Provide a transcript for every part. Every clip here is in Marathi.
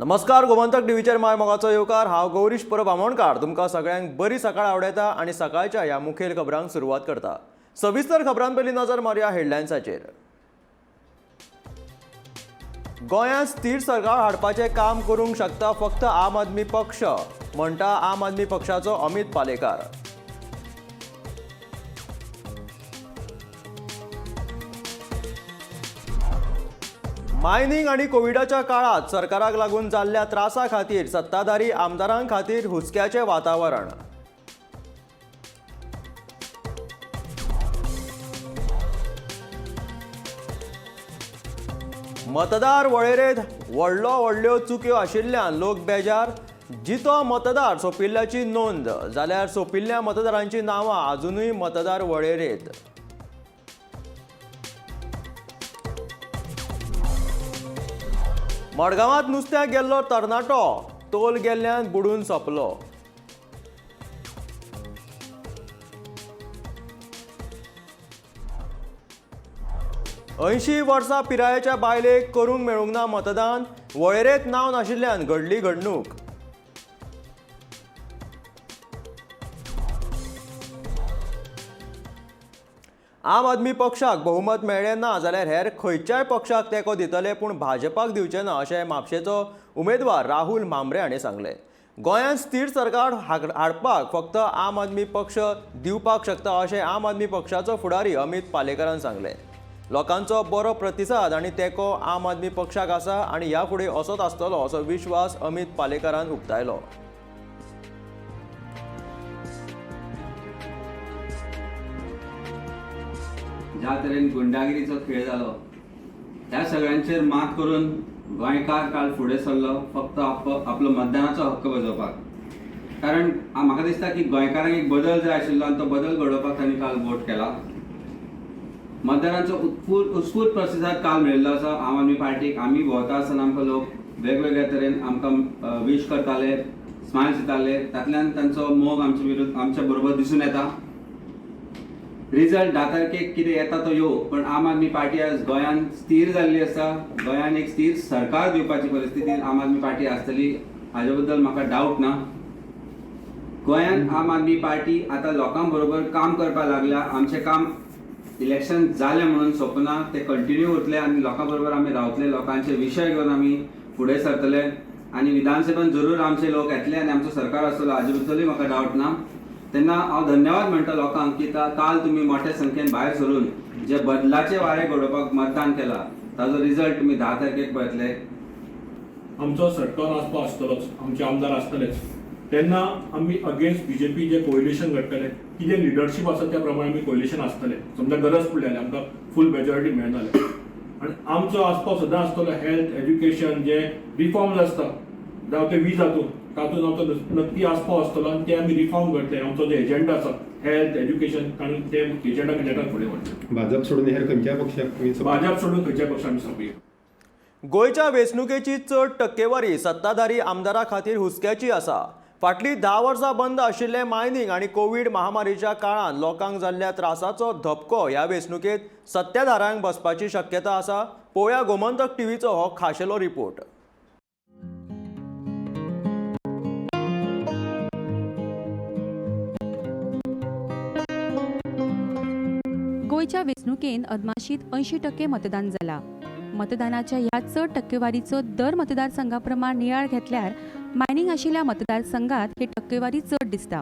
नमस्कार, गोमंतक टीव्हीचेर माय मोगाचो येवकार। हांव गौरीश परब आमोणकार तुमकां सगळ्यांक बरी सकाळ आवडयता आणि सकाळच्या ह्या मुखेल खबरांक सुरवात करता। सविस्तर खबरां पयलीं नजर मारया हेडलायन्साचेर। गोंयांत स्थिर सरकार हाडपाचें काम करूंक शकता फक्त आम आदमी पक्ष, म्हणटा आम आदमी पक्षाचो अमित पालेकार। मायनिंग आणि कोविडाच्या काळात सरकाराक लागून जाल्ल्या त्रासा खातीर सत्ताधारी आमदारांक खातीर हुस्क्याचें वातावरण। मतदार वळेरेंत व्हडल्यो चुक्यो आशिल्ल्यान लोक बेजार। जितो मतदार सोंपिल्ल्याची नोंद जाल्यार सोंपिल्ल्या मतदारांची नांवां अजूनय मतदार वळेरेंत। मडगांवांत नुस्त्याक गेल्लो तरणाटो तोल गेल्ल्यान बुडून सोंपलो। ऐंशी वर्सां पिरायेच्या बायलेक करूंक मेळूंक ना मतदान, वळेरेंत नांव नाशिल्ल्यान घडली घडणूक। आम आदमी पक्षाक बहुमत मेळ्ळें ना जाल्यार हेर खंयच्याय पक्षाक तेंको दितले, पूण भाजपाक दिवचे ना अशें म्हापशेचो उमेदवार राहुल मांबरे हांणी सांगलें। गोंयांत स्थिर सरकार हाडपाक फक्त आम आदमी पक्ष दिवपाक शकता अशें आम आदमी पक्षाचो फुडारी अमित पालेकरान सांगलें। लोकांचो बरो प्रतिसाद आनी तेंको आम आदमी पक्षाक आसा आनी ह्या फुडें असोच आसतलो असो विश्वास अमित पालेकरान उक्तायलो। ज्या तरेन गुंडागिरीचो खेळ जालो त्या सगळ्यांचेर मात करून गोंयकार काल फुडें सरलो फक्त आपलो मतदानाचो हक्क बजोवपाक। कारण म्हाका दिसता की गोंयकारांक एक बदल जाय आशिल्लो आनी तो बदल घडोवपाक तांणी काल वोट केला। मतदानाचो उत्स्फूर्त प्रतिसाद काल मेळिल्लो आसा आम आदमी पार्टीक। आमी भोंवता आसतना आमकां लोक वेगवेगळ्या तरेन आमकां विश करताले, स्मायल्स दिताले, तातूंतल्यान तांचो मोग आमच्या बरोबर दिसून येता। रिजल्ट 10 तारखेक कितें येता तो येवं, पण आम आदमी पार्टी आज गोंयांत स्थिर जाल्ली आसा। गोंयांत एक स्थिर सरकार दिवपाची परिस्थितींत आम आदमी पार्टी आसतली हाजे बद्दल म्हाका डावट ना। गोंयांत आम आदमी पार्टी आतां लोकां बरोबर काम करपाक लागल्या। आमचें काम इलेक्शन जालें म्हणून सोंपना, तें कंटिन्यू उरतलें आनी लोकां बरोबर आमी रावतले, लोकांचे विशय घेवन आमी फुडें सरतले आनी विधानसभेन जरूर आमचे लोक येतले आनी आमचो सरकार आसतलो हाजे बद्दलूय म्हाका डावट ना। तेन्ना हांव धन्यवाद म्हणटा लोकांक की काल तुमी मोठ्या संख्येन भायर सरून जे बदलाचे वारे घडोवपाक मतदान केला ताजो रिजल्ट तुमी 10 तारखेक पळयतले। आमचो सटकॉन आसतलोच, आमचे आमदार आसतलेच। तेन्ना आमी अगेन्स्ट बीजेपी जे कोएलिशन घडटले, कितें लिडरशीप आसा त्या प्रमाणे आमी कोएलिशन आसतले। समजा गरज पडली जाल्यार आमकां फूल मेजॉरिटी मेळनाले आनी आमचो आस्पाव सदां आसतलो हेल्थ, एज्युकेशन, जे रिफॉर्म्स आसता जावं ते वीज तातूंत आमचो नक्की आस्पाव आसतलो आनी ते आमी रिफॉर्म करतले। आमचो जो एजेंडा आसा हेल्थ, एज्युकेशन आनी ते एजेंडाक फुडें व्हरतले। भाजप सोडून हेर खंयच्याय पक्षाक भाजप सोडून खंयच्याय पक्षाक आमी सोंपया। गोंयच्या वेंचणुकेची चड टक्केवारी सत्ताधारी आमदारां खातीर हुस्क्याची आसा। फाटलीं 10 वर्सां बंद आशिल्ले मायनिंग आनी कोविड महामारीच्या काळांत लोकांक जाल्ल्या त्रासाचो धपको ह्या वेंचणुकेंत सत्ताधाऱ्यांक बसपाची शक्यता आसा। पळोवया गोमंतक टीव्हीचो हो खाशेलो रिपोर्ट। गोंयच्या वेंचणुकेंत अदमाशीत 80% मतदान जाला। मतदानाच्या ह्या चड टक्केवारीचो दर मतदारसंघा प्रमाण नियाळ घेतल्यार मायनिंग आशिल्ल्या मतदारसंघात ही टक्केवारी चड दिसता।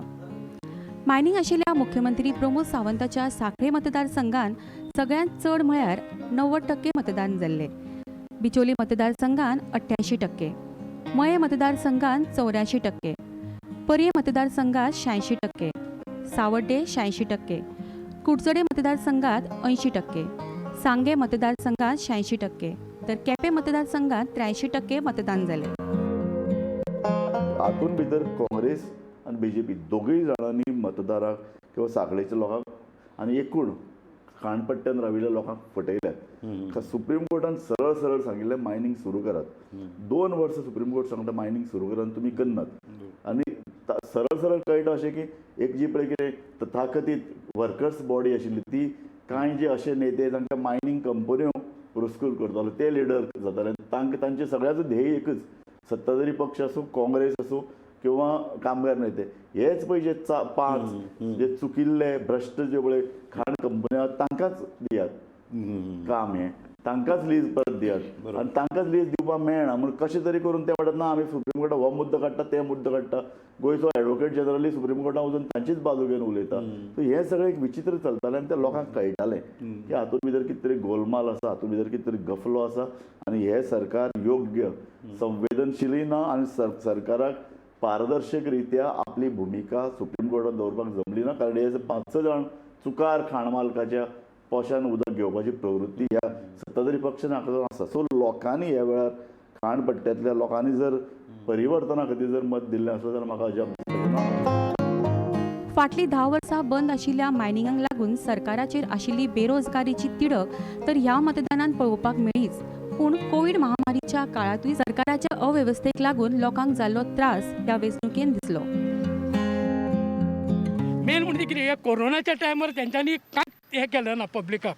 मायनिंग आशिल्ल्या मुख्यमंत्री प्रमोद सावंताच्या सांखळे मतदारसंघात सगळ्यांत चड म्हळ्यार 90% मतदान जाल्ले। बिचोली मतदारसंघात 88%, मये मतदारसंघात 84%, पर्ये मतदारसंघात 86%, सावड्डे 86%, कुडचडे मतदारसंघात 80%, सांगे मतदारसंघात 86%, तर केपें मतदारसंघात 83% मतदान जालें। हातून भितर काँग्रेस आनी बीजेपी दोगूय जाणांनी मतदाराक किंवा सांखळेच्या लोकांक आनी एकूण खाणपट्ट्यान राविल्ल्या लोकांक फटयल्यात। सुप्रीम कोर्टान सरळ सरळ सांगिल्लें मायनिंग सुरू करात। 2 वर्सां सुप्रीम कोर्ट सांगता मायनिंग सुरू करात तुमी करनात आनी सरळ सरळ कळटा अशें की एक जी पळय कितें तथाकथीत वर्कर्स बॉडी आशिल्ली ती कांय जे असे नेते तांकां मायनिंग कंपन्यो पुरस्कृत करताले ते लिडर जाताले तांचे सगळ्याचो ध्येय एकच सत्ताधारी पक्ष असो, काँग्रेस असो किंवा कामगार नेते, हेच पळय जे 5 जे चुकिल्ले भ्रश्ट जे पळय खाण कंपन्या तांकांच दियात काम, हे तांकांच लीज परत दियात आनी तांकांच लीज दिवपाक मेळना म्हणून कशें तरी करून ते म्हणटात ना आमी सुप्रीम कोर्टात हो मुद्दो काडटा, ते मुद्दो काडटा. गोंयचो एडवोकेट जनरली सुप्रीम कोर्टात वचून तांचीच बाजू घेवन उलयता. सो हें सगळें एक विचित्र चलतालें आनी तें लोकांक कळटालें की हातूंत भितर कितें तरी गोलमाल आसा, हातूंत भितर कितें तरी गफलो आसा आनी हें सरकार योग्य संवेदनशीलय ना आनी सरकाराक पारदर्शक रित्या आपली भुमिका सुप्रीम कोर्टात दवरपाक जमली ना. कारण हे 5 जाण चुकार खाण मालकाच्या पोशान उदक घेवपाची प्रवृत्ती ह्या सत्ताधारी पक्षान हाका आसा. सो लोकांनी ह्या वेळार खाणपट्ट्यांतल्या लोकांनी जर परिवर्तना खातीर जर मत दिल्लें आसलें जाल्यार म्हाका अजाप दिसता. फाटलीं 10 वर्सां बंद आशिल्ल्या मायनिंगाक लागून सरकाराचेर आशिल्ली बेरोजगारीची तिडक तर ह्या मतदानात पळोवपाक मेळ्ळीच. पूण कोविड महामारीच्या काळातूय सरकाराच्या अव्यवस्थेक लागून लोकांक जाल्लो त्रास ह्या वेंचणुकेन दिसलो. मेन म्हणजे कितें हे कोरोनाच्या टायमार तेंच्यांनी कांयच हें केलें ना पब्लिकाक.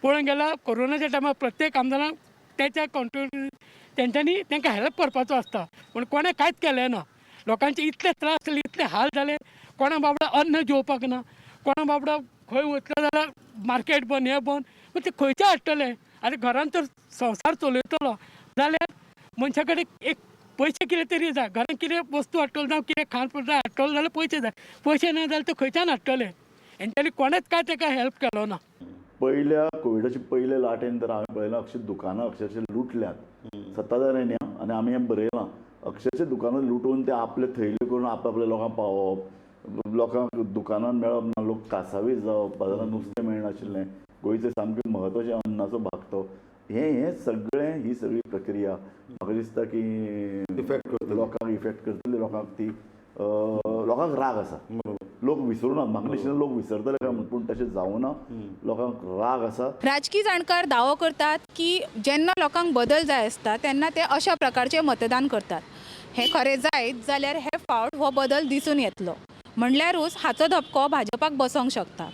पळोवंक गेल्यार कोरोनाच्या टायमार प्रत्येक आमदाराक त्याच्या कॉन्ट्रिब्युशन तेंच्यांनी तांकां हेल्प करपाचो आसता, पूण कोणें कांयच केलें ना. लोकांचे इतले त्रास जाले, इतले हाल जाले, कोणा बाबडा अन्न जेवपाक ना, कोणा बाबडा खंय वतलो जाल्यार मार्केट बंद, हें बंद, पूण ते खंयचे हाडटले. आनी घरान तर संवसार चलयतलो जाल्यार मनशा कडेन एक पयशे कितें तरी जाय, घरान कितें वस्तू हाडटलो जावं कितें खाण पदार्थ हाडटलो जाल्यार पयशे जाय. पयशे ना जाल्यार ते खंयच्यान हाडटले. हेंच्यांनी कोणेच काय ताका हेल्प केलो ना. पहिल्या कोविडाचे पयले लाटेन तर हांवें पळयलां दुकानां अक्षरशः लुटल्यात सत्ताधाऱ्यांनी. आनी आमी हें बरयलां, अक्षरशः दुकानां लुटून ते आपले थैले करून आपल्या लोकांक पावोवप, लोकांक दुकानान मेळप ना, लोक कासावीस जावप, बाजारांत नुस्तें मेळनाशिल्लें, गोंयचें सामकें म्हत्वाचें अन्नाचो भाग तो. ही सगळी प्रक्रिया म्हाका दिसता की लोकांक इफेक्ट करतली. लोकांक ती लोकांक राग आसा. लोक विसरूनात, म्हाका दिसना लोक विसरतले काय म्हूण, पूण तशें जावना. लोकांक राग आसा. राजकीय जाणकार दावो करतात की जेन्ना लोकांक बदल जाय आसता तेन्ना ते अशा प्रकारचे मतदान करतात. हे खरें जायत जाल्यार हे फावट हो बदल दिसून येतलो. म्हणल्यारूच हाचो धपको भाजपाक बसोंक शकता.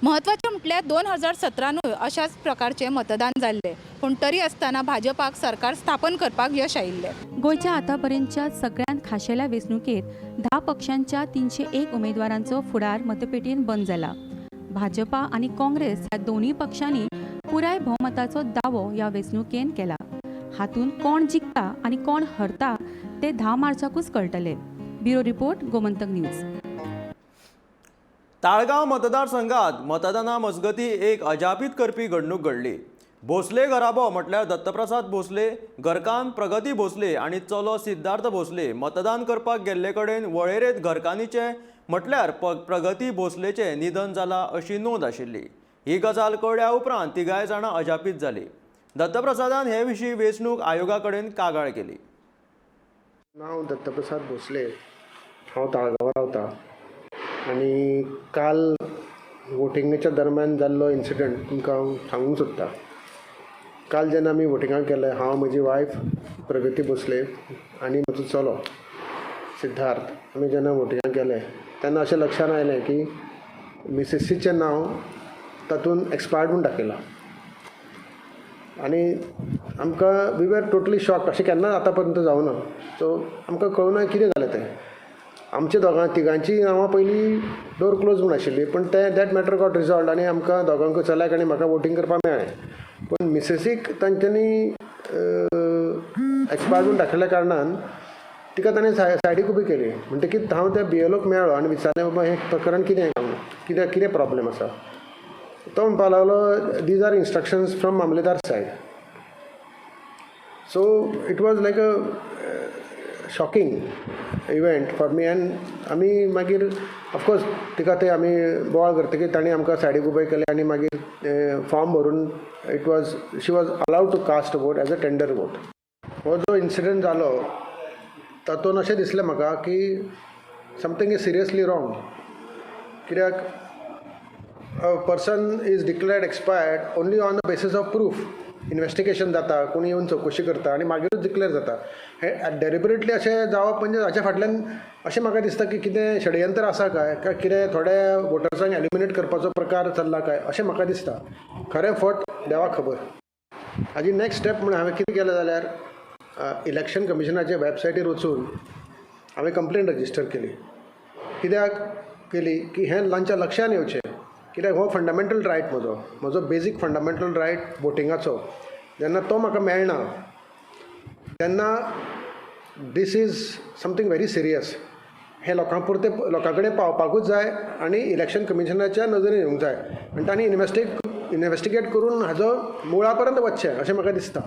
महत्वाचें म्हटल्यार 2017 अशाच प्रकारचे मतदान जाल्ले, पूण तरी आसतना भाजपाक सरकार स्थापन करपाक यश आयिल्लें. गोंयच्या आतापर्यंतच्या सगळ्यांत खाशेल्या वेंचणुकेत 10 पक्षांच्या 301 उमेदवारांचो फुडार मतपेटीन बंद जाला. भाजपा आणि काँग्रेस ह्या दोन्ही पक्षांनी पुराय भोवमताचो दावो ह्या वेंचणुकेन केला. हातून कोण जिखता आणि कोण हरता ते 10 मार्चाकूच कळटले. Bureau report, Gomantak news. Taleigao मतदारसंघात मतदाना मजगती एक अजापीत करपी घडणूक घडली. भोसले घराबो म्हटल्यार दत्तप्रसाद भोसले, घरकान प्रगती भोसले आणि चलो सिद्धार्थ भोसले मतदान करपाक गेल्ले कडेन वळेरेंत घरकान्नीचे म्हटल्यार प्रगती भोसलेचें निधन जालां अशी नोंद आशिल्ली. ही गजाल कळ्ळ्या उपरांत तिगाय जाणां अजापीत जालीं. दत्तप्रसादान हे विशीं वेंचणूक आयोगा कडेन कागाळ केली. नांव दत्तप्रसाद भोसले, हांव ताळगांवां रावतां आनी काल वोटिंगेच्या दरम्यान जाल्लो इन्सिडंट तुमकां हांव सांगूंक सोदतां. काल जेन्ना आमी वोटिंगाक गेले, हांव, म्हजी वायफ प्रगती भोसले आनी म्हजो चलो सिद्धार्थ, आमी जेन्ना वोटिंगाक गेले तेन्ना अशें लक्षान आयलें की मिसेसीचें नांव तातूंत एक्सपायर्ड म्हूण दाखयलां. आनी आमकां वी वर टोटली शॉक्ड. अशें केन्ना आतां पर्यंत जावना. सो आमकां कळुना कितें जालें तें. आमच्या तिगांची नांवां पयलीं डोर क्लोज म्हूण आशिल्ली, पूण ते दॅट मॅटर गॉट रिजॉल्ड आनी आमकां दोगांकूय चल्याक आनी म्हाका वोटींग करपाक मेळ्ळें. पूण मिसेसीक तांच्यांनी एक्सपायर्ड म्हूण दाखयल्या कारणान तिका ताणें सायडीक उबी केली. म्हणटकीच हांव त्या बीएलओक मेळ्ळो आनी विचारलें बाबा हें प्रकरण कितें प्रॉब्लेम आसा. तो म्हणपाक लागलो दीज आर इन्स्ट्रक्शन्स फ्रॉम मामलेदार said. So it was like a shocking event for me. End आमी मागीर ऑफकोर्स तिका ते आमी बोवाळ करतकीर तांणी आमकां सायडीक उबय केलें आनी मागीर फॉर्म भरून she was allowed to cast vote as a tender vote. हो जो इन्सिडंट जालो तातूंत अशें दिसलें म्हाका की समथींग इज सिरियसली रॉंग. कित्याक a person is declared expired only on the basis of proof. Investigation जाता, कोणी येवन चवकशी करता आनी मागीरूच डिक्लेअर जाता. हें डेलिबरेटली अशें जावप म्हणजे हाच्या फाटल्यान अशें म्हाका दिसता की कितें षडयंत्र आसा काय कितें थोड्या वोटर्सांक एलिमिनेट करपाचो प्रकार चल्ला काय अशें म्हाका दिसता. खरें फट देवाक खबर. हाजी नेक्स्ट स्टेप म्हण हांवें कितें केलें जाल्यार इलेक्शन कमिशनाच्या वेबसायटीर वचून हांवें कंप्लेन रजिस्टर केली. कित्याक केली की हें तांच्या लक्षान येवचें, कित्याक हो फंडामेंटल रायट म्हजो बेजीक फंडामेंटल रायट वोटिंगाचो. जेन्ना तो म्हाका मेळना तेन्ना this is something very serious. हे लोकां कडेन पावपाकूच जाय आनी इलेक्शन कमिशनाच्या नजरेन येवंक जाय आनी तांणी इन्वेस्टिगेट करून हाजो मुळा पर्यंत वचचें अशें म्हाका दिसता.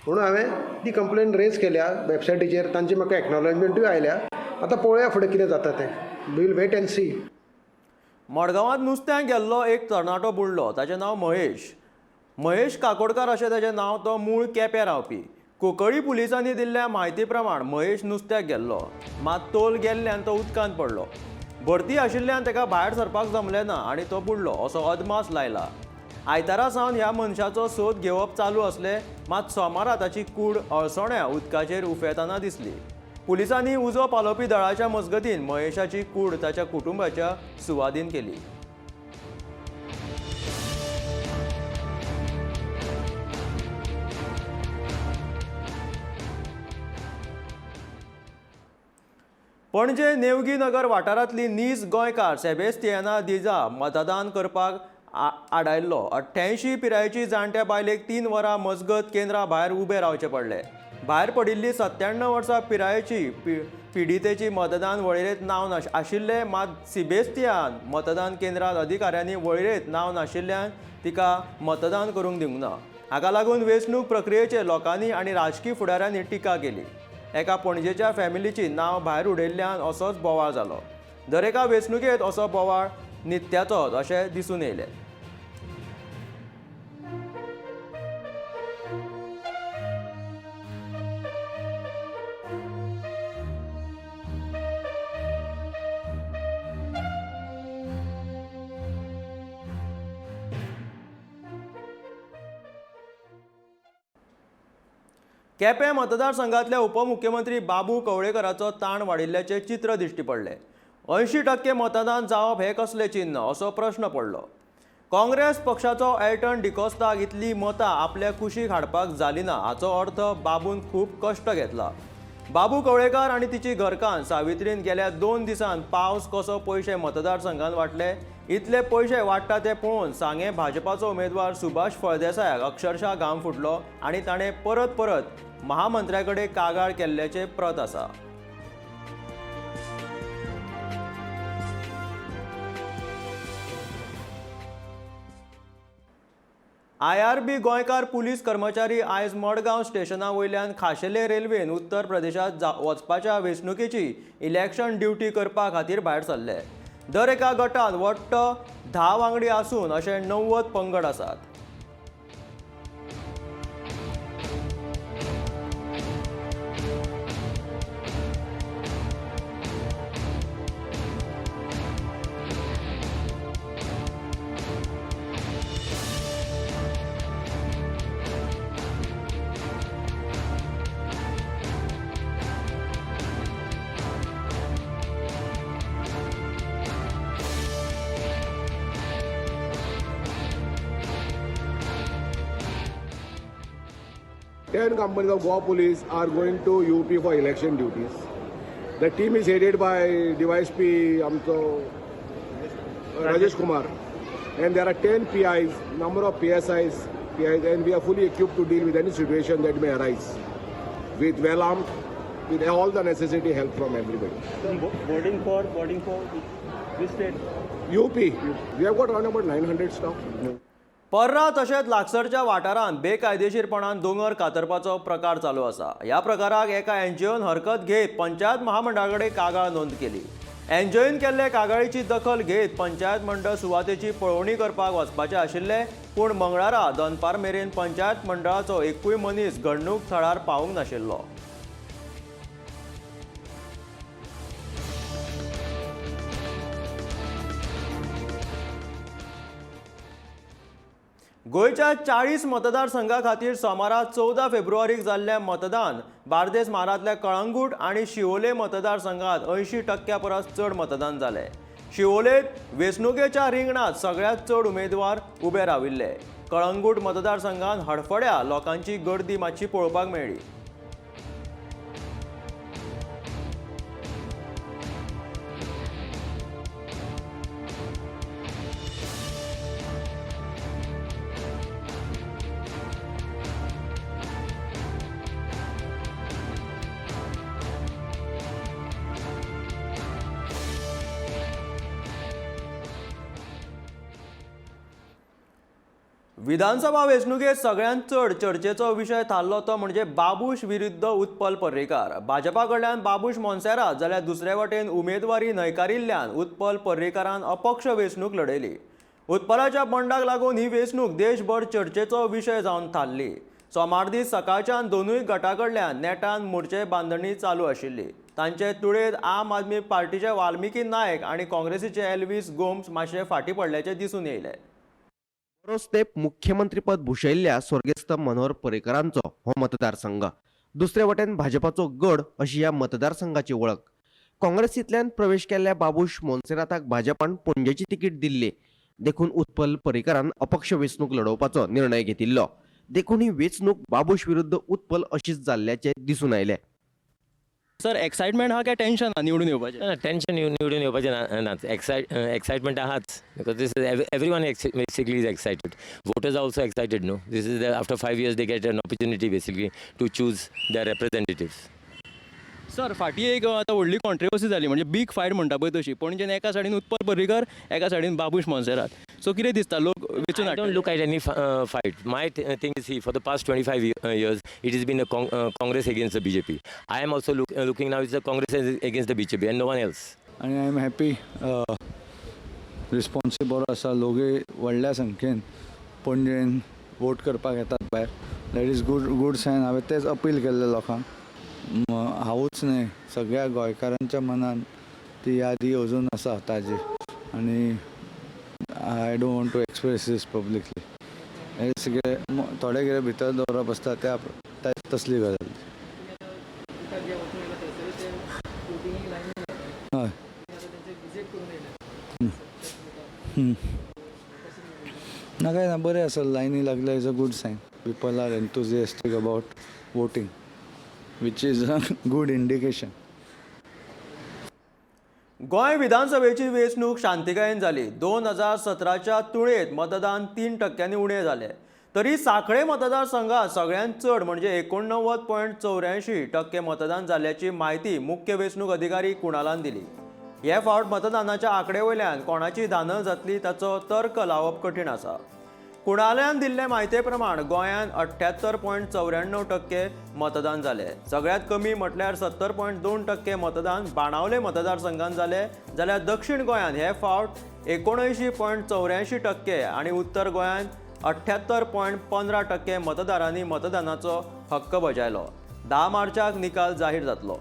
म्हणून हांवें ती कंप्लेन रेज केल्या वेबसायटीचेर. तांची म्हाका एक्नॉलेजमेंटूय आयल्या. आतां पळोवया फुडें कितें जाता तें. Will wait and see. मडगांवांत नुस्त्यांक गेल्लो एक तरणाटो बुडलो. ताचें नांव महेश काकोडकार अशें ताचें नांव. तो मूळ केपें रावपी. कुंकळ्ळी पुलिसांनी दिल्ल्या म्हायती प्रमाण महेश नुस्त्याक गेल्लो. मात तोल गेल्ल्यान तो उदकांत पडलो. भरती आशिल्ल्यान ताका भायर सरपाक जमलें ना आनी तो बुडलो असो अदमास लायला. आयतारा सावन ह्या मनशाचो सोद घेवप चालू असलें, मात सोमारा ताची कूड अळसोण्या उदकाचेर उफेताना दिसली. पुलिसांनी उजो पालोवपी दळाच्या मजगतीन महेशाची कूड ताच्या कुटुंबाच्या सुवादीन केली. पणजे नेवगी नगर वाठारांतली नीज गोंयकार सेबेस्तियाना दिजा मतदान करपाक आडायल्लो. 88 पिरायेची जाणट्या बायलेक 3 वरां मजगत केंद्रा भायर उबे रावचे पडले. भायर पडिल्ली 97 वर्सां पिरायेची पिडीतेची मतदान वळेरेंत नांव आशिल्लें, मात सेबेस्तियान मतदान केंद्रांत अधिकाऱ्यांनी वळेरेंत नांव नाशिल्ल्यान तिका मतदान करूंक दिवंक ना. हाका लागून वेंचणूक प्रक्रियेचेर लोकांनी आनी राजकीय फुडाऱ्यांनी टिका केली. एका पणजेच्या फॅमिलीची नांव भायर उडयल्ल्यान असोच बोवाळ जालो. दरेका वेंचणुकेंत असो बोवाळ नित्याचोच अशें दिसून येयलें. केपें मतदारसंघातल्या उपमुख्यमंत्री बाबू कवळेकराचो ताण वाडिल्ल्याचें चित्र दिश्टी पडलें. 80% मतदान जावप हें कसलें चिन्ह असो प्रश्न पडलो. काँग्रेस पक्षाचो एल्टन डिकोस्ताक इतली मतां आपल्या कुशीक हाडपाक जाली ना हाचो अर्थ बाबून खूब कश्ट घेतला. बाबू कवळेकार आनी तिची घरकान्न सावित्रीन गेल्या 2 दिसांत पावस कसो पयशे मतदारसंघांत वांटले. इतले पयशे वाडटा ते पळोवन सांगे भाजपाचो उमेदवार सुभाष फळदेसायाक अक्षरशा घाम फुटलो आनी ताणें परत महामंत्र्या कडेन कागाळ केल्ल्याचे प्रत आसा. IRB गोंयकार पुलीस कर्मचारी आयज मडगांव स्टेशना वयल्यान खाशेले रेल्वेन उत्तर प्रदेशात वचपाच्या वेंचणुकेची इलेक्शन ड्युटी करपा खातीर भायर सरले. दर एका गटांत वट्ट 10 वांगडी आसून अशे 90 पंगड आसात. Ten companies of Goa Police are going to UP for election duties. The team is headed by DYSP Rajesh Kumar, and there are 10 PIs, number of PSIs, and we are fully equipped to deal with any situation that may arise. With well armed, with all the necessary help from everybody. Boarding for which state? UP, we have got around about 900 staff. पर्रा तशेंच लागसरच्या वाठारांत बेकायदेशीरपणान दोंगर कातरपाचो प्रकार चालू आसा. ह्या प्रकाराक एका एनजीओन हरकत घेत पंचायत महामंडळा कडेन कागाळ नोंद केली. एनजीओन केल्ले कागाळीची दखल घेत पंचायत मंडळ सुवातेची पळोवणी करपाक वचपाचे आशिल्ले, पूण मंगळारा दनपार मेरेन पंचायत मंडळाचो एकूय मनीस घडणूक थळार पावूंक नाशिल्लो. गोंयच्या 40 मतदारसंघा खातीर सोमारा 14 फेब्रुवारीक जाल्लें मतदान बार्देस म्हारांतल्या कळंगूट आनी शिवोले मतदारसंघात 80% परस चड मतदान जालें. शिवोलेत वेंचणुकेच्या रिंगणात सगळ्यांत चड उमेदवार उबे राविल्ले. कळंगूट मतदारसंघात हडफड्या लोकांची गर्दी मातशी पळोवपाक मेळ्ळी. विधानसभा वेंचणुकेत सगळ्यांत चड चर्चेचो विशय थारलो तो म्हणजे बाबूश विरुद्ध उत्पल पर्रीकार. भाजपा कडल्यान बाबूश मोन्सेरात जाल्यार दुसरे वटेन उमेदवारी न्हयकारिल्ल्यान उत्पल पर्रीकारान अपक्ष वेंचणूक लडयली. उत्पलाच्या बंडाक लागून ही वेंचणूक देशभर चर्चेचो विशय जावन थारली. सोमार दीस सकाळच्यान दोनूय गटां कडल्यान नेटान मोर्चे बांदणी चालू आशिल्ली. तांचे तुळेत आम आदमी पार्टीचे वाल्मिकी नायक आनी काँग्रेसीचे एल्विस गोम्स मातशे फाटीं पडल्याचे दिसून येयले. बरो स्टेप मुख्यमंत्रीपद भुशयल्ल्या स्वर्गेस्त मनोहर पर्रीकारांचो हो मतदारसंघ. दुसरे वटेन भाजपाचो गड अशी ह्या मतदारसंघाची वळख. काँग्रेसींतल्यान प्रवेश केल्ल्या बाबूश मोन्सेराताक भाजपान पणजेची तिकीट दिल्ली. देखून उत्पल पर्रीकारान अपक्ष वेंचणूक लडोवपाचो निर्णय घेतिल्लो. देखून ही वेंचणूक बाबूश विरुद्ध उत्पल अशीच जाल्ल्याचे दिसून आयले. सर, एक्साइटमेंट हा काय टेन्शन हा निवडून येवपाचें? टेन्शन निवडून येवपाचें ना. एक्साइटमेंट आहाच because this is everyone basically is excited. Voters are also excited no. This is after 5 years they get an opportunity basically to choose their representatives. Sir, फाटीं एक आतां व्हडली कॉन्ट्रोवर्सी जाली म्हणजे बीग फायट म्हणटा पळय तशी. पणजेन एका सायडीन उत्पल पर्रीकार, एका सायडीन बाबूश मोन्सेरात. सो कितें दिसता लोक वेंचून I don't look at any fight. My thing is, for the past 25 years, it has been a Congress against the BJP. I am also looking now, it's a Congress against the BJP and no one else. आनी आय एम हॅपी रिस्पॉन्सीव बरो आसा. लोकूय व्हडल्या संख्येन पणजेन वोट करपाक येतात भायर. That is good sign. हांवें तेच अपील केल्लें लोकांक. हांवूच न्हय, सगळ्या गोंयकारांच्या मनान ती यादी अजून आसा ताजी. आनी I don't want to express this publicly. हे सगळे थोडे कितें भितर दवरप आसता त्या तसली गजाल. हय. ना काय ना, बरें आसा. लायनी लागल्या is a good sign. People are enthusiastic about voting, which is a good indication. Goa विधानसभेची वेंचणूक शांतीकायेन जाली. 2017च्या तुळेत मतदान 3% उणें जालें. तरी सांखळे मतदारसंघात सगळ्यांत चड म्हणजे 89.84% मतदान जाल्ल्याची म्हायती मुख्य वेंचणूक अधिकारी कुणालान दिली. हे फावट मतदानाच्या आंकडे वयल्यान कोणाची धांदल जातली ताचो तर्क लावप कठीण आसा. कुणाल्यान दिल्ले म्हायते प्रमाण गोंयांत 78.94% मतदान जालें. सगळ्यांत कमी म्हटल्यार 70.2% मतदान बाणावले मतदारसंघात जालें. जाल्यार दक्षिण गोंयांत हे फावट 79.84% आनी उत्तर गोंयांत 78.15% मतदारांनी मतदानाचो हक्क बजायलो. 10 मार्चाक निकाल जाहीर जातलो.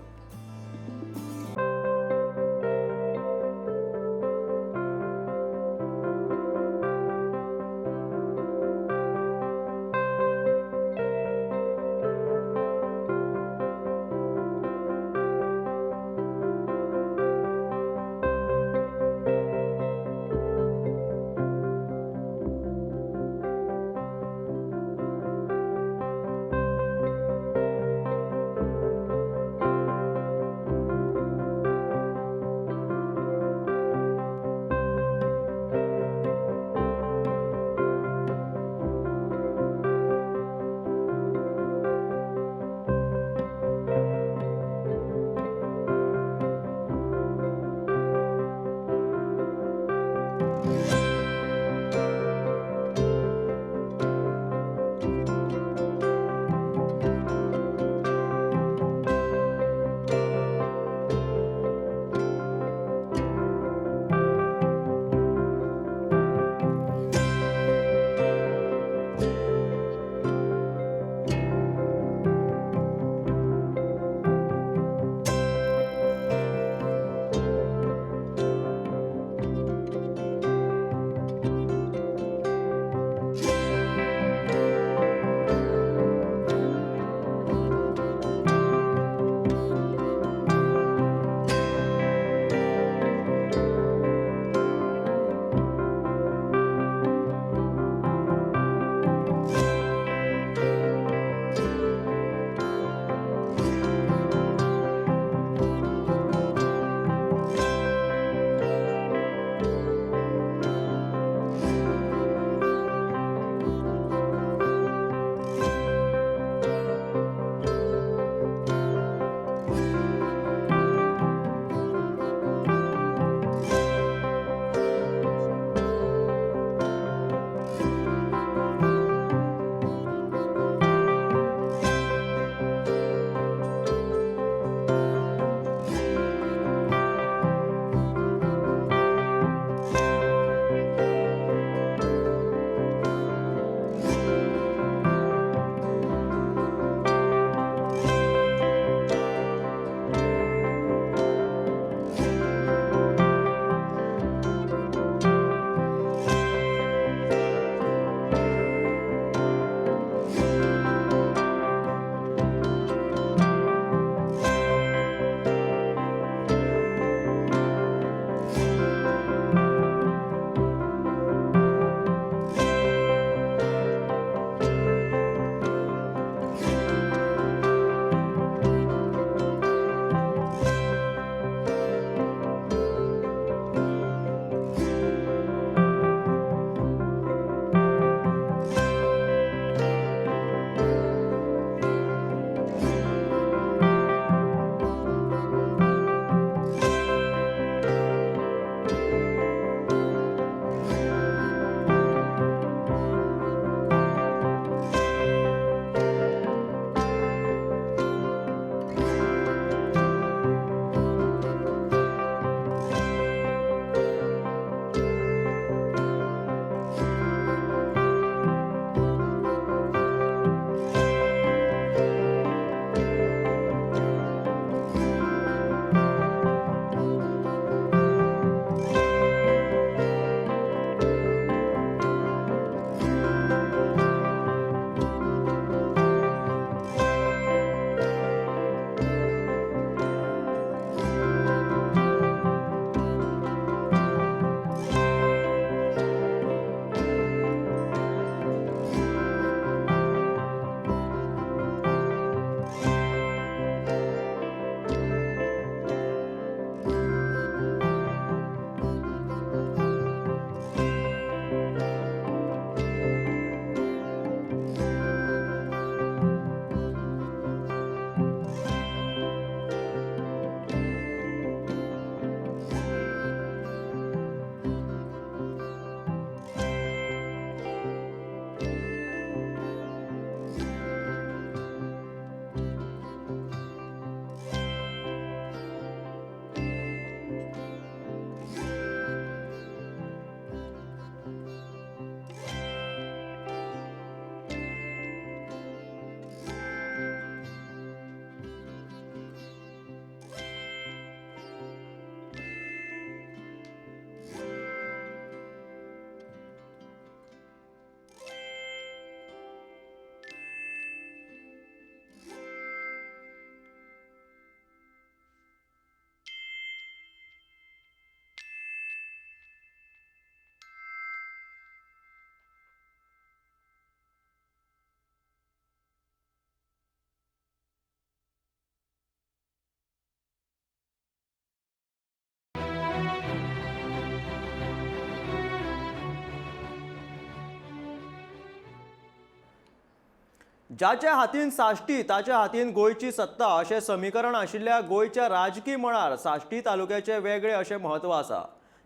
ज्याच्या हातीन साश्टी ताच्या हातीन गोंयची सत्ता अशें समीकरण आशिल्ल्या गोंयच्या राजकीय मळार साश्टी तालुक्याचे वेगळे अशें म्हत्व आसा.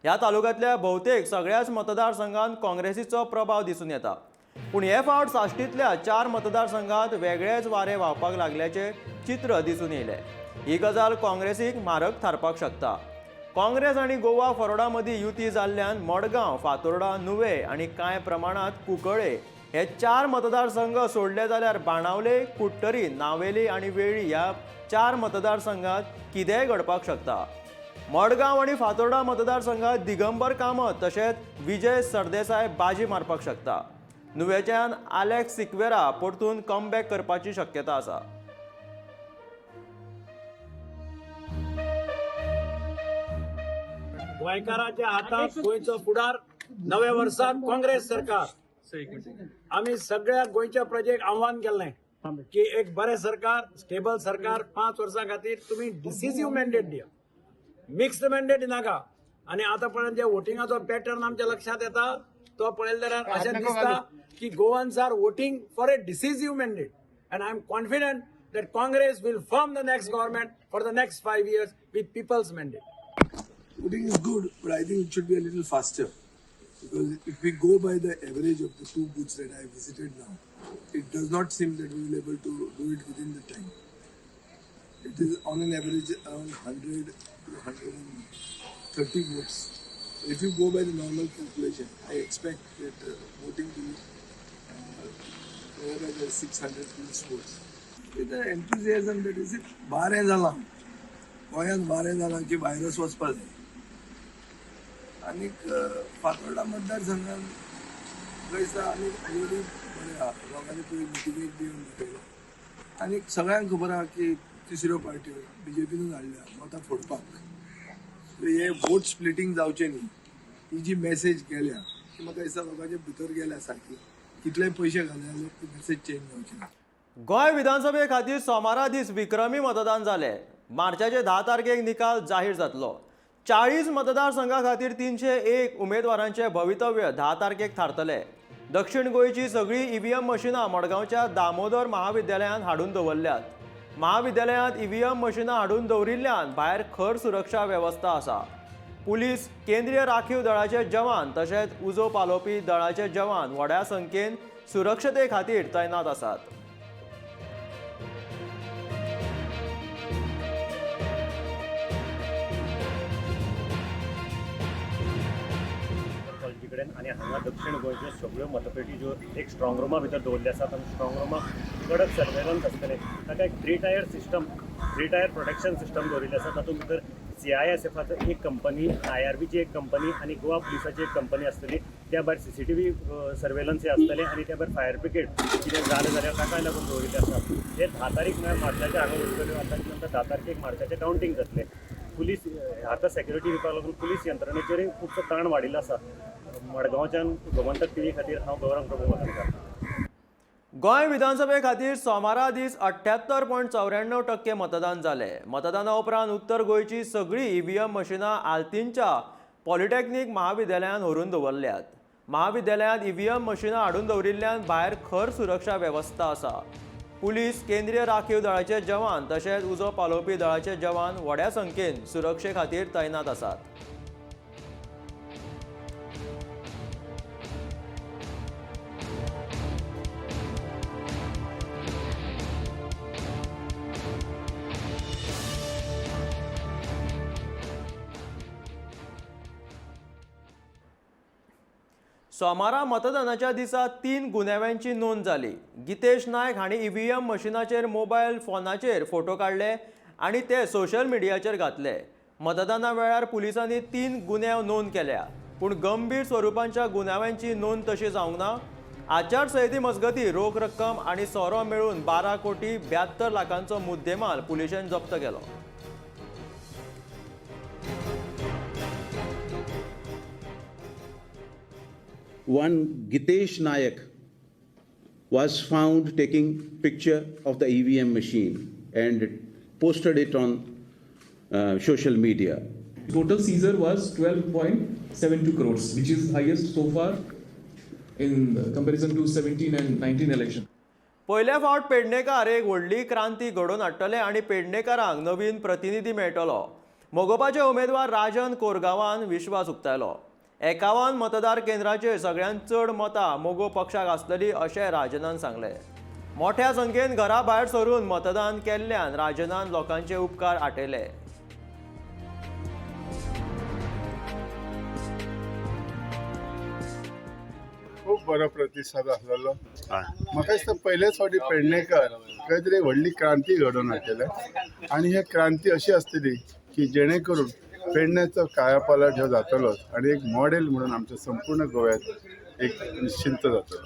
ह्या तालुक्यांतल्या भोवतेक सगळ्याच मतदारसंघांत काँग्रेसीचो प्रभाव दिसून येता. पूण हे फावट साश्टींतल्या 4 मतदारसंघांत वेगळेच वारे व्हांवपाक लागल्याचे चित्र दिसून येयले. ही गजाल काँग्रेसीक म्हारग थारपाक शकता. काँग्रेस आनी गोवा फॉरवर्डा मदीं युती जाल्ल्यान मडगांव, फातोर्डा, नुवें आनी कांय प्रमाणात कुंकळे हे 4 मतदारसंघ सोडले जाल्यार बाणावले, कुट्टरी, नावेली आनी वेळी ह्या 4 मतदारसंघात कितेंय घडपाक शकता. मडगांव आनी फातोर्डा मतदारसंघात दिगंबर कामत तशेंच विजय सरदेसाय बाजी मारपाक शकता. नुवेच्यान आलेक्स सिक्वेरा परतून कमबॅक करपाची शक्यता आसा. गोंयकाराच्या हातांत गोंयचो फुडार नव्या वर्साक काँग्रेस सरकार. आमी सगळ्या गोंयच्या प्रजेक आव्हान केल्लें की एक बरें सरकार, स्टेबल सरकार 5 वर्सां खातीर तुमी डिसिसिव्ह मॅन्डेट दिया, मिक्स्ड मॅन्डेट नाका. आनी आतां पर्यंत जे वोटिंगाचो पॅटर्न आमच्या लक्षांत येता तो पळयले जाल्यार अशें दिसता की Goans are voting for a decisive mandate. And I am confident that Congress will form the next government for the next 5 years with people's mandate. Voting is good, but I think it should be a little faster. Because if we go by the average of the 2 booths that I visited now, it does not seem that we will be able to do it within the time. It is on an average around 100 to 130 votes. So if you go by the normal calculation, I expect that voting will over the 600 plus votes. With the enthusiasm that is it, बारें जालां गोंयांत बारें जालां की व्हायरस वचपाक जाय. आनीक फातोर्डा मतदारसंघान दिसता आनीक ऑलरेडी बरें आहा, लोकांनी पळय मिटिंगेक बी येवन दाखयलो. आनीक सगळ्यांक खबर आहा की तिसऱ्यो पार्ट्यो BJPनूच हाडल्या वता फोडपाक. हे वोट स्प्लिटींग जावचें न्ही, ही जी मॅसेज गेल्या ती म्हाका दिसता लोकांच्या भितर गेल्या सारकी. कितलेय पयशे घाले ती मॅसेज चेंज जावची ना. गोंय विधानसभे खातीर सोमारा दीस विक्रमी मतदान जालें. मार्चाचे 10 तारखेक निकाल जाहीर जातलो. 40 मतदारसंघा खातीर 301 उमेदवारांचे भवितव्य 10 तारखेक थारतले. दक्षिण गोंयची सगळी EVM मशिनां मडगांवच्या दामोदर महाविद्यालयांत हाडून दवरल्यात. महाविद्यालयांत EVM मशिनां हाडून दवरिल्ल्यान भायर खर सुरक्षा वेवस्था आसा. पुलीस, केंद्रीय राखीव दळाचे जवान तशेंच उजो पालोवपी दळाचे जवान व्हड्या संख्येन सुरक्षते खातीर तैनात आसात. कॉलेजीकडेन आनी हांगा दक्षिण गोंयच्यो सगळ्यो मतपेटी ज्यो एक स्ट्रॉंग रूमा भितर दवरल्ले आसात आनी स्ट्रॉंग रूमाक कडक सर्वेलन्स आसतले. ताका एक 3 tier system, 3 tyre protection system दवरिल्ले आसा. तातूंत भितर CISFाचो एक कंपनी, IRBची एक कंपनी आनी गोवा पुलिसाची एक कंपनी आसतली. त्या भायर CCTV सर्वेलन्स आसतले आनी त्या भायर फायर ब्रिगेड कितें जालें जाल्यार ताकाय लागून दवरिल्ले आसा. हे 10 तारीख म्हळ्यार मार्चाच्या हांगा वचतल्यो. ताचे नंतर 10 तारखेक मार्चाचें कावंटींग जातलें. पुलीस आतां सेक्युरिटी दिवपाक लागून पुलीस यंत्रणेचेरय खुबसो ताण वाडिल्लो आसा. मडगांवच्यान गोमंतक TV खातीर हांव गौरव प्रभू वाघाणकार. गोंय विधानसभे खातीर सोमारा दीस 78.94% मतदान जालें. मतदाना उपरांत उत्तर गोंयची सगळी EVM मशिनां आल्तीनच्या पॉलिटेक्नीक महाविद्यालयांत व्हरून दवरल्यात. महाविद्यालयांत EVM मशिनां हाडून दवरिल्ल्यान भायर खर सुरक्षा वेवस्था आसा. पुलीस, केंद्रीय राखीव दळाचे जवान तशेंच उजो पालोवपी दळाचे जवान व्हड्या संख्येन सुरक्षे खातीर तैनात आसात. सोमारा मतदानाच्या दिसा 3 गुन्यांवांची नोंद जाली. गितेश नायक हांणी EVM मशिनाचेर मोबायल फोनाचेर फोटो काडले आनी ते सोशल मिडियाचेर घातले. मतदाना वेळार पुलिसांनी 3 गुन्यांव नोंद केल्या, पूण गंभीर स्वरुपांच्या गुन्यांवांची नोंद तशी जावंक ना. आचारसंहिते मजगती रोख रक्कम आनी सोरो मेळून 12 कोटी 72 लाखांचो मुद्देमाल पुलिशेन जप्त केलो. One Gitesh Nayak was found taking picture of the EVM machine and posted it on social media. Total seizure was 12.72 crores, which is highest so far in comparison to 17 and 19 election. पयल्या फावट पेडणेकार एक व्हडली क्रांती घडोवन हाडटले आनी पेडणेकारांक नवीन प्रतिनिधी मेळटलो. मोगोपाचे उमेदवार राजन कोरगांवान विश्वास उक्तायलो. 51 मतदार केंद्राचेर सगळ्यांत चड मतां मोगो पक्षाक आसतली अशें राजनान सांगलें. मोठ्या संख्येन घरा भायर सरून मतदान केल्ल्यान राजनान लोकांचे उपकार आटयले. खूप बरो प्रतिसाद आसलेलो. म्हाका दिसता पयलेच फावटी पेडणेकर खंय तरी व्हडली क्रांती घडोवन हाडटले आनी ही क्रांती अशी आसतली की जेणे करून पेडण्याचो कायापालट हो जातलो आनी एक मॉडेल म्हणून आमच्या संपूर्ण गोव्यात एक निश्चिंत जातलो.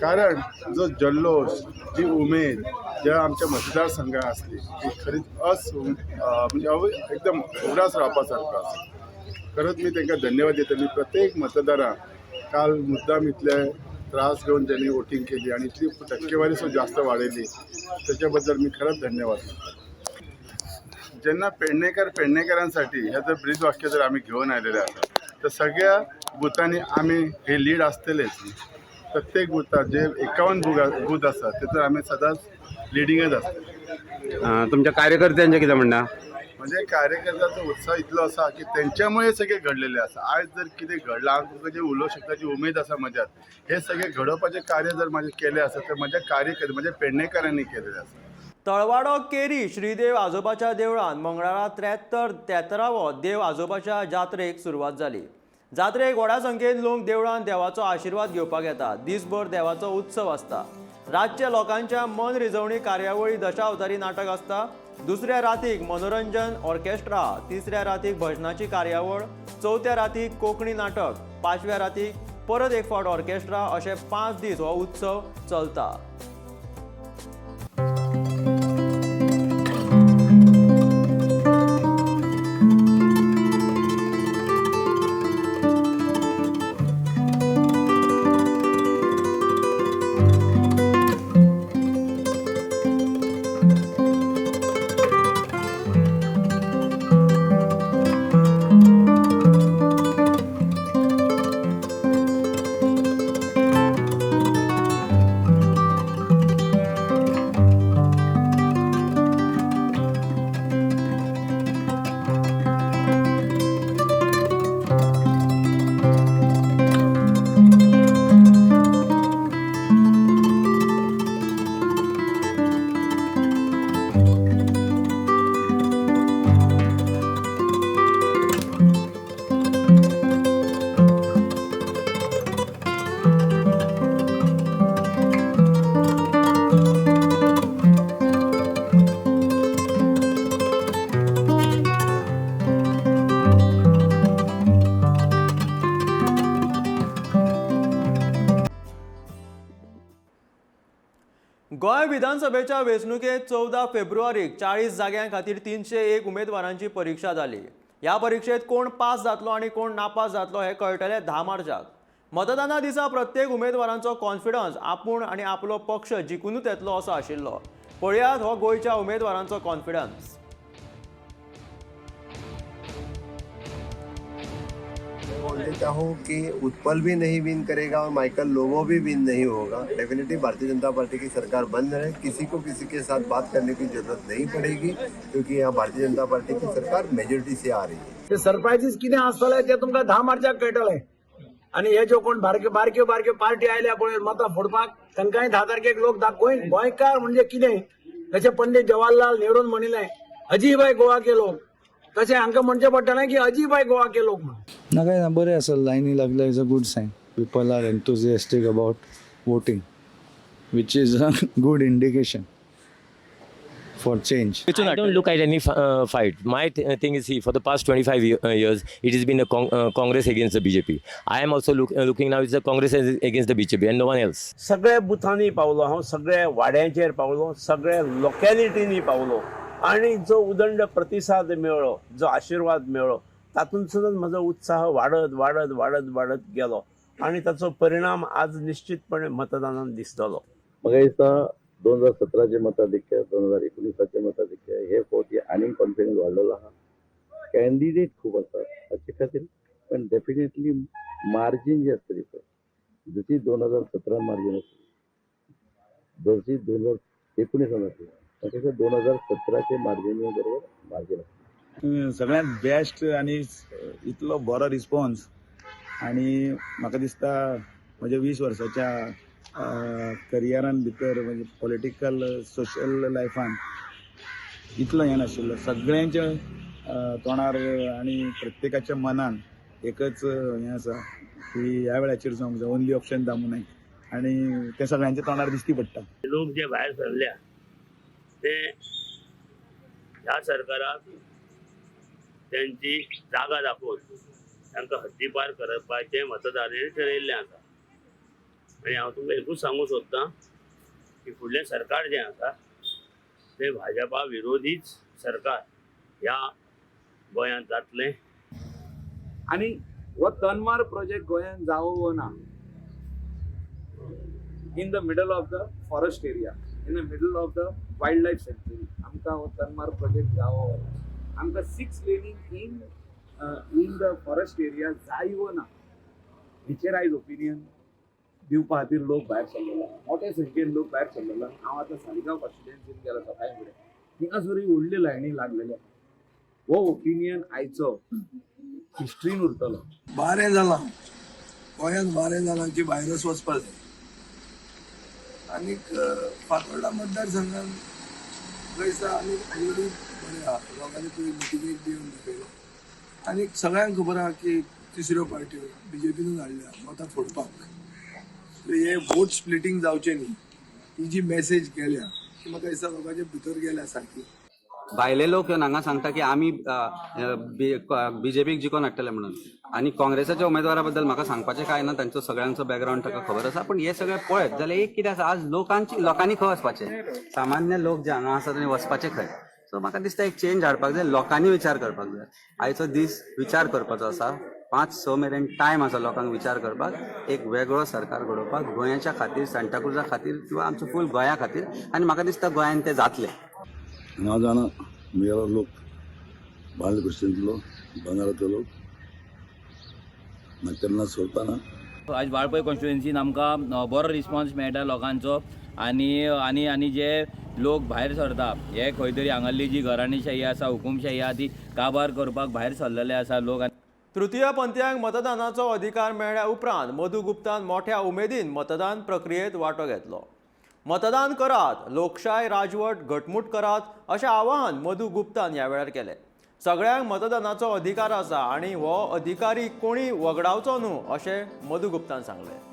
कारण जो जल्लोष, जी उमेद ज्या आमच्या मतदारसंघात आसली ती खरीच म्हणजे एकदम उगडास रावपा सारको आसा. खरंच मी तांकां धन्यवाद दिता. मी प्रत्येक मतदाराक काल मुद्दाम इतले त्रास घेवन ज्यांनी वोटींग केली आणि इतली टक्केवारी सुद्धा जास्त वाडयली त्याच्याबद्दल मी खरंच धन्यवाद दिता. जेन्ना पेडणेकरांसाठी हे जर ब्रीद वाक्य जर आम्ही घेऊन आलेले आसा तर सगळ्या बुथांनी आम्ही हे लीड आसतलेच. प्रत्येक बुथात जे 51 बूथ आसा तेतून आम्ही सदांच लिडिंगच आसतले. तुमच्या कार्यकर्त्यांचे कितें म्हणणा? म्हणजे कार्यकर्त्याचा उत्साह इतलो आसा की त्यांच्यामुळे सगळे घडलेले आसा. आज जर कितें घडलां तुका जे उलोवंक शकताची उमेद आसा म्हज्यात, हे सगळे घडोवपाचे कार्य जर माझे केले आसा तर माझ्या कार्यकर्ते म्हणजे पेडणेकारांनी केलेले आसा. तळवाडो केरी श्रीदेव आजोबाच्या देवळान मंगळारा 73वो देव आजोबाच्या जात्रेक सुरवात जाली. जात्रेक व्हड्या संख्येन लोक देवळान देवाचो आशिर्वाद घेवपाक येतात. दिसभर देवाचो उत्सव आसता. रातच्या लोकांच्या मन रिजवणी कार्यावळी दशावतारी नाटक आसता. दुसऱ्या रातीक मनोरंजन ऑर्केस्ट्रा, तिसऱ्या रातीक भजनाची कार्यावळ, चौथ्या रातीक कोंकणी नाटक, पांचव्या रातीक परत एक फावट ऑर्केस्ट्रा अशे 5 दीस हो उत्सव चलता. गोंय विधानसभेच्या वेंचणुकेत 14 फेब्रुवारीक 40 जाग्यां खातीर 301 उमेदवारांची परीक्षा जाली. ह्या परीक्षेत कोण पास जातलो आणि कोण नापास जातलो हे कळटले 10 मार्चाक. मतदाना दिसा प्रत्येक उमेदवारांचो कॉन्फिडन्स आपूण आणि आपलो पक्ष जिखूनच येतलो असो आशिल्लो. पळयात हो गोंयच्या उमेदवारांचो कॉन्फिडन्स. बोलना चाहूँ कि उत्पल भी नहीं विन करेगा और माइकल लोबो भी विन नहीं होगा. डेफिनेटली भारतीय जनता पार्टी की सरकार बंद है. किसी को किसी के साथ बात करने की जरूरत नहीं पड़ेगी क्योंकि यहाँ भारतीय जनता पार्टी की सरकार मेजॉरिटी से आ रही है. सरप्राइजीस कितें आसतले ते तुमकां 10 मार्चाक कळटले. आणि हे जो कोण बारक्यो पार्टी आयल्या पळय मतां फोडपाक तांकांय 10 तारखेक लोक दाखोवन गोंयकार म्हणजे कितें जशें पंडित जवाहरलाल नेहरून म्हणिल्लें अजीब है गोवा के लोग, तशें हांकां म्हणचें पडटलें की अजीब है गोवा के लोग म्हणून. ना काय ना बरें आसा. लायनी लागल्या is a good sign. People are enthusiastic about voting which is a good indication for change. I don't look at any fight. My thing is, see, for the past 25 years, it has been a Congress against the BJP. I am also looking now, it's a Congress against the BJP and no one else. सगळ्या बुथांनी पावलो हांव, सगळ्या वाड्यांचेर पावलो, सगळ्या लोकॅलिटीनी पावलो आणि जो उदंड प्रतिसाद मेळ्ळो, जो आशीर्वाद मेळ्ळो, तातूंतसून म्हजो उत्साह वाडत वाडत वाडत वाडत गेलो आणि ताचो परिणाम आज निश्चितपणे मतदानात दिसतलो. म्हाका दिसता 2017चे मताधिक्य 2019चे मताधिक्य हे फावटी आनी कॉन्फिडन्स वाडलेलो आहा. कॅन्डिडेट खूब आसात हाचे खातीर, पण डेफिनेटली मार्जीन जी आसतली पळय जशी 2017 मार्जीन आसली दरची 2019 जातली ताचे 2017चे मार्जिनी बरोबर मार्जिन सगळ्यांत बेस्ट आनी इतलो बरो रिस्पॉन्स आनी म्हाका दिसता म्हज्या 20 वर्साच्या करियरान भितर म्हणजे पॉलिटिकल सोशल लायफान इतलो हें नाशिल्लो सगळ्यांच्या तोंडार आनी प्रत्येकाच्या मनान एकच हें आसा की ह्या वेळाचेर जावंक जाय ओन्ली ऑप्शन दामू नायक आनी तें सगळ्यांच्या तोंडार दिसती पडटा. लोक जे भायर सरल्या ते ह्या सरकाराक त्यांची जागा दाखोवन तांकां हद्दीपार करपाचें मतदारांनी ठरयिल्लें आसा. आनी हांव तुमकां एकूच सांगूंक सोदतां की फुडलें सरकार जें आसा तें भाजपा विरोधीच सरकार ह्या गोंयांत जातलें. आनी हो तनमार प्रोजेक्ट गोंयांत जावो ना in the middle of the forest area in the middle of the wild life sanctuary आमकां हो तनमार प्रोजेक्ट जावो आमकां 6 Lanning in the forest area जायो ना हेचेर आयज ओपिनियन दिवपा खातीर लोक भायर सरलेला मोठ्या संख्येन लोक भायर सरलेला. हांव आतां सालिगांव कॉन्स्टिट्युएन्सीन गेलो सकाळी फुडें थिंगासरूय व्हडले लायनी लागलेले. हो ओपिनियन आयचो हिस्ट्रीन उरतलो. बारें जालां गोंयांत बारें जालां की भायरच वचपाक जाय आनीक फातोर्डा मतदारसंघान गैसा आनी ऑलरेडी बरें आहा लोकांनी पळय मिटिंगेक दिवन दाखयलो आनीक सगळ्यांक खबर आहा की तिसऱ्यो पार्ट्यो BJPनूच हाडल्या मतां फोडपाक. हे वोट स्प्लिटींग जावचें न्ही ही जी मॅसेज गेल्या ती म्हाका दिसता लोकांच्या भितर गेल्या सारकी. भायले लोक हांगा सांगता की आमी BJPक जिखोवन हाडटले म्हणून आनी काँग्रेसाच्या उमेदवारा बद्दल म्हाका सांगपाचें कांय ना तांचो सगळ्यांचो बॅकग्रावंड ताका खबर आसा. पण हे सगळें पळयत जाल्यार एक कितें आसा आज लोकांनी खंय वचपाचें सामान्य लोक जे हांगा आसा तांणी वचपाचें खंय. सो म्हाका दिसता एक चेंज हाडपाक जाय लोकांनी विचार करपाक जाय. आयचो दीस विचार करपाचो आसा 5-6 मेरेन टायम आसा लोकांक विचार करपाक एक वेगळो सरकार घडोवपाक गोंयाच्या खातीर सांताक्रुजा खातीर किंवा आमच्या फूल गोंया खातीर आनी म्हाका दिसता गोंयान तें जातलें. हांव जाणा मेरा लोक बाल क्रिश्चन्सलो बंगाराचो लोक मागीर तेन्ना सोडपाना. आज वाळपय कॉन्स्टिट्युएन्सीन आमकां बरो रिस्पॉन्स मेळटा लोकांचो आनी जे लोक भायर सरता हे खंय तरी हांगाली जी घराणीशाही आसा हुकुमशाही आसा ती काबार करपाक भायर सरलेले आसा लोक. तृतीय पंथीयांक मतदानाचो अधिकार मेळ्ळ्या उपरांत मधु गुप्तान मोठ्या उमेदीन मतदान प्रक्रियेत वांटो घेतलो. मतदान करात, लोकशाय राजवट घटमूट करात अशें आवाहन मधु गुप्तान ह्या वेळार केलें. सगळ्यांक मतदानाचो अधिकार आसा आनी हो अधिकारी कोणी वगडावचो न्हू अशें मधु गुप्तान सांगलें.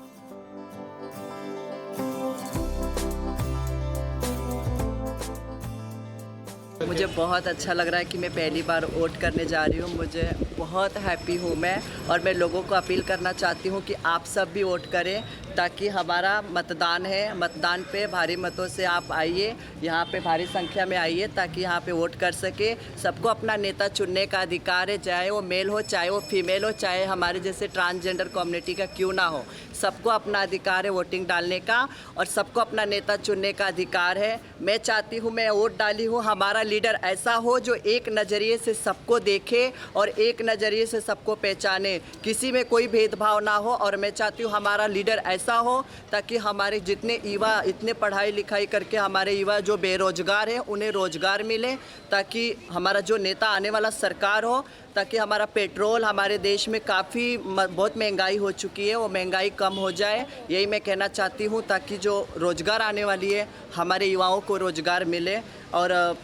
मुझे बहुत अच्छा लग रहा है कि मैं पहली बार वोट करने जा रही हूँ. मुझे बहुत हैप्पी हूँ मैं और मैं लोगों को अपील करना चाहती हूँ कि आप सब भी वोट करें ताकि हमारा मतदान है मतदान पे भारी मतों से आप आइए यहाँ पे भारी संख्या में आइए ताकि यहाँ पे वोट कर सके. सबको अपना नेता चुनने का अधिकार है चाहे वो मेल हो चाहे वो फीमेल हो चाहे हमारे जैसे ट्रांसजेंडर कम्युनिटी का क्यों ना हो. सबको अपना अधिकार है वोटिंग डालने का और सबको अपना नेता चुनने का अधिकार है. मैं चाहती हूँ मैं वोट डाली हूँ हमारा लीडर ऐसा हो जो एक नज़रिए से सबको देखे और एक नज़रिए से सबको पहचाने किसी में कोई भेदभाव ना हो. और मैं चाहती हूँ हमारा लीडर ऐसा हो ताकि हमारे जितने युवा इतने पढ़ाई लिखाई करके हमारे युवा जो बेरोजगार हैं उन्हें रोजगार मिले ताकि हमारा जो नेता आने वाला सरकार हो ताकि हमारा पेट्रोल हमारे देश में काफ़ी बहुत महंगाई हो चुकी है वो महंगाई कम हो जाए. यही मैं कहना चाहती हूँ ताकि जो रोज़गार आने वाली है हमारे युवाओं को रोज़गार मिले और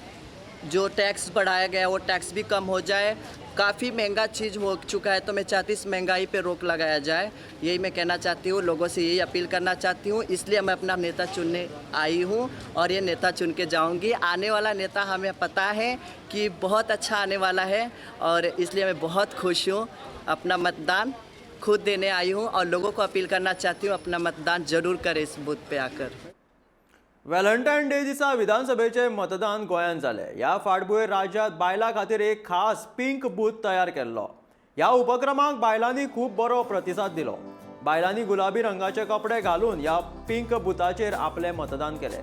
जो टैक्स बढ़ाया गया है वो टैक्स भी कम हो जाए. काफ़ी महंगा चीज़ हो चुका है तो मैं चाहती इस महंगाई पे रोक लगाया जाए. यही मैं कहना चाहती हूँ लोगों से यही अपील करना चाहती हूँ. इसलिए मैं अपना नेता चुनने आई हूँ और ये नेता चुन के जाऊँगी. आने वाला नेता हमें पता है कि बहुत अच्छा आने वाला है और इसलिए मैं बहुत खुश हूँ. अपना मतदान खुद देने आई हूँ और लोगों को अपील करना चाहती हूँ अपना मतदान ज़रूर करें इस बूथ पे आकर. व्हॅलेंटायन डे दिसा विधानसभेचे मतदान गोंयांत जालें. ह्या फाटभुंयेर राज्यांत बायलां खातीर एक खास पिंक बूथ तयार केल्लो. ह्या उपक्रमाक बायलांनी खूब बरो प्रतिसाद दिलो. बायलांनी गुलाबी रंगाचे कपडे घालून ह्या पिंक बुथाचेर आपलें मतदान केलें.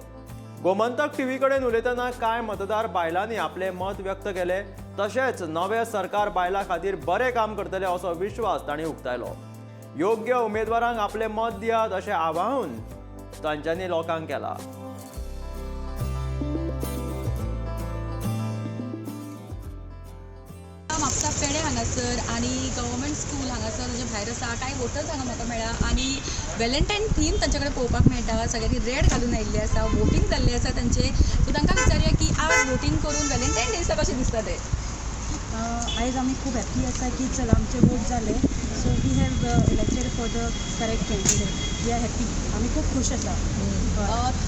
गोमंतक टीव्ही कडेन उलयतना कांय मतदार बायलांनी आपलें मत व्यक्त केलें. तशेंच नवें सरकार बायलां खातीर बरें काम करतलें असो विश्वास तांणी उक्तायलो. योग्य उमेदवारांक आपलें मत दियात अशें आवाहन तांच्यांनी लोकांक केला. म्हापसा पेडे हांगासर आनी गव्हर्मेंट स्कूल हांगासर जे भायर आसा कांय वोटर्स हांगा म्हाका मेळ्ळा आनी वेलेंटायन थीम तांचे कडेन पळोवपाक मेळटा. सगळ्यांनी रेड घालून आयिल्ले आसा, वोटींग जाल्लें आसा तांचें. सो तांकां विचारया की आज वोटींग करून वेलेंटायन डे दिसा कशें दिसता तें. आयज आमी खूब हॅप्पी आसा की चल आमचे वोट जाले. So we have elected for the correct candidate. We are happy. आमी खूब खूश आसा.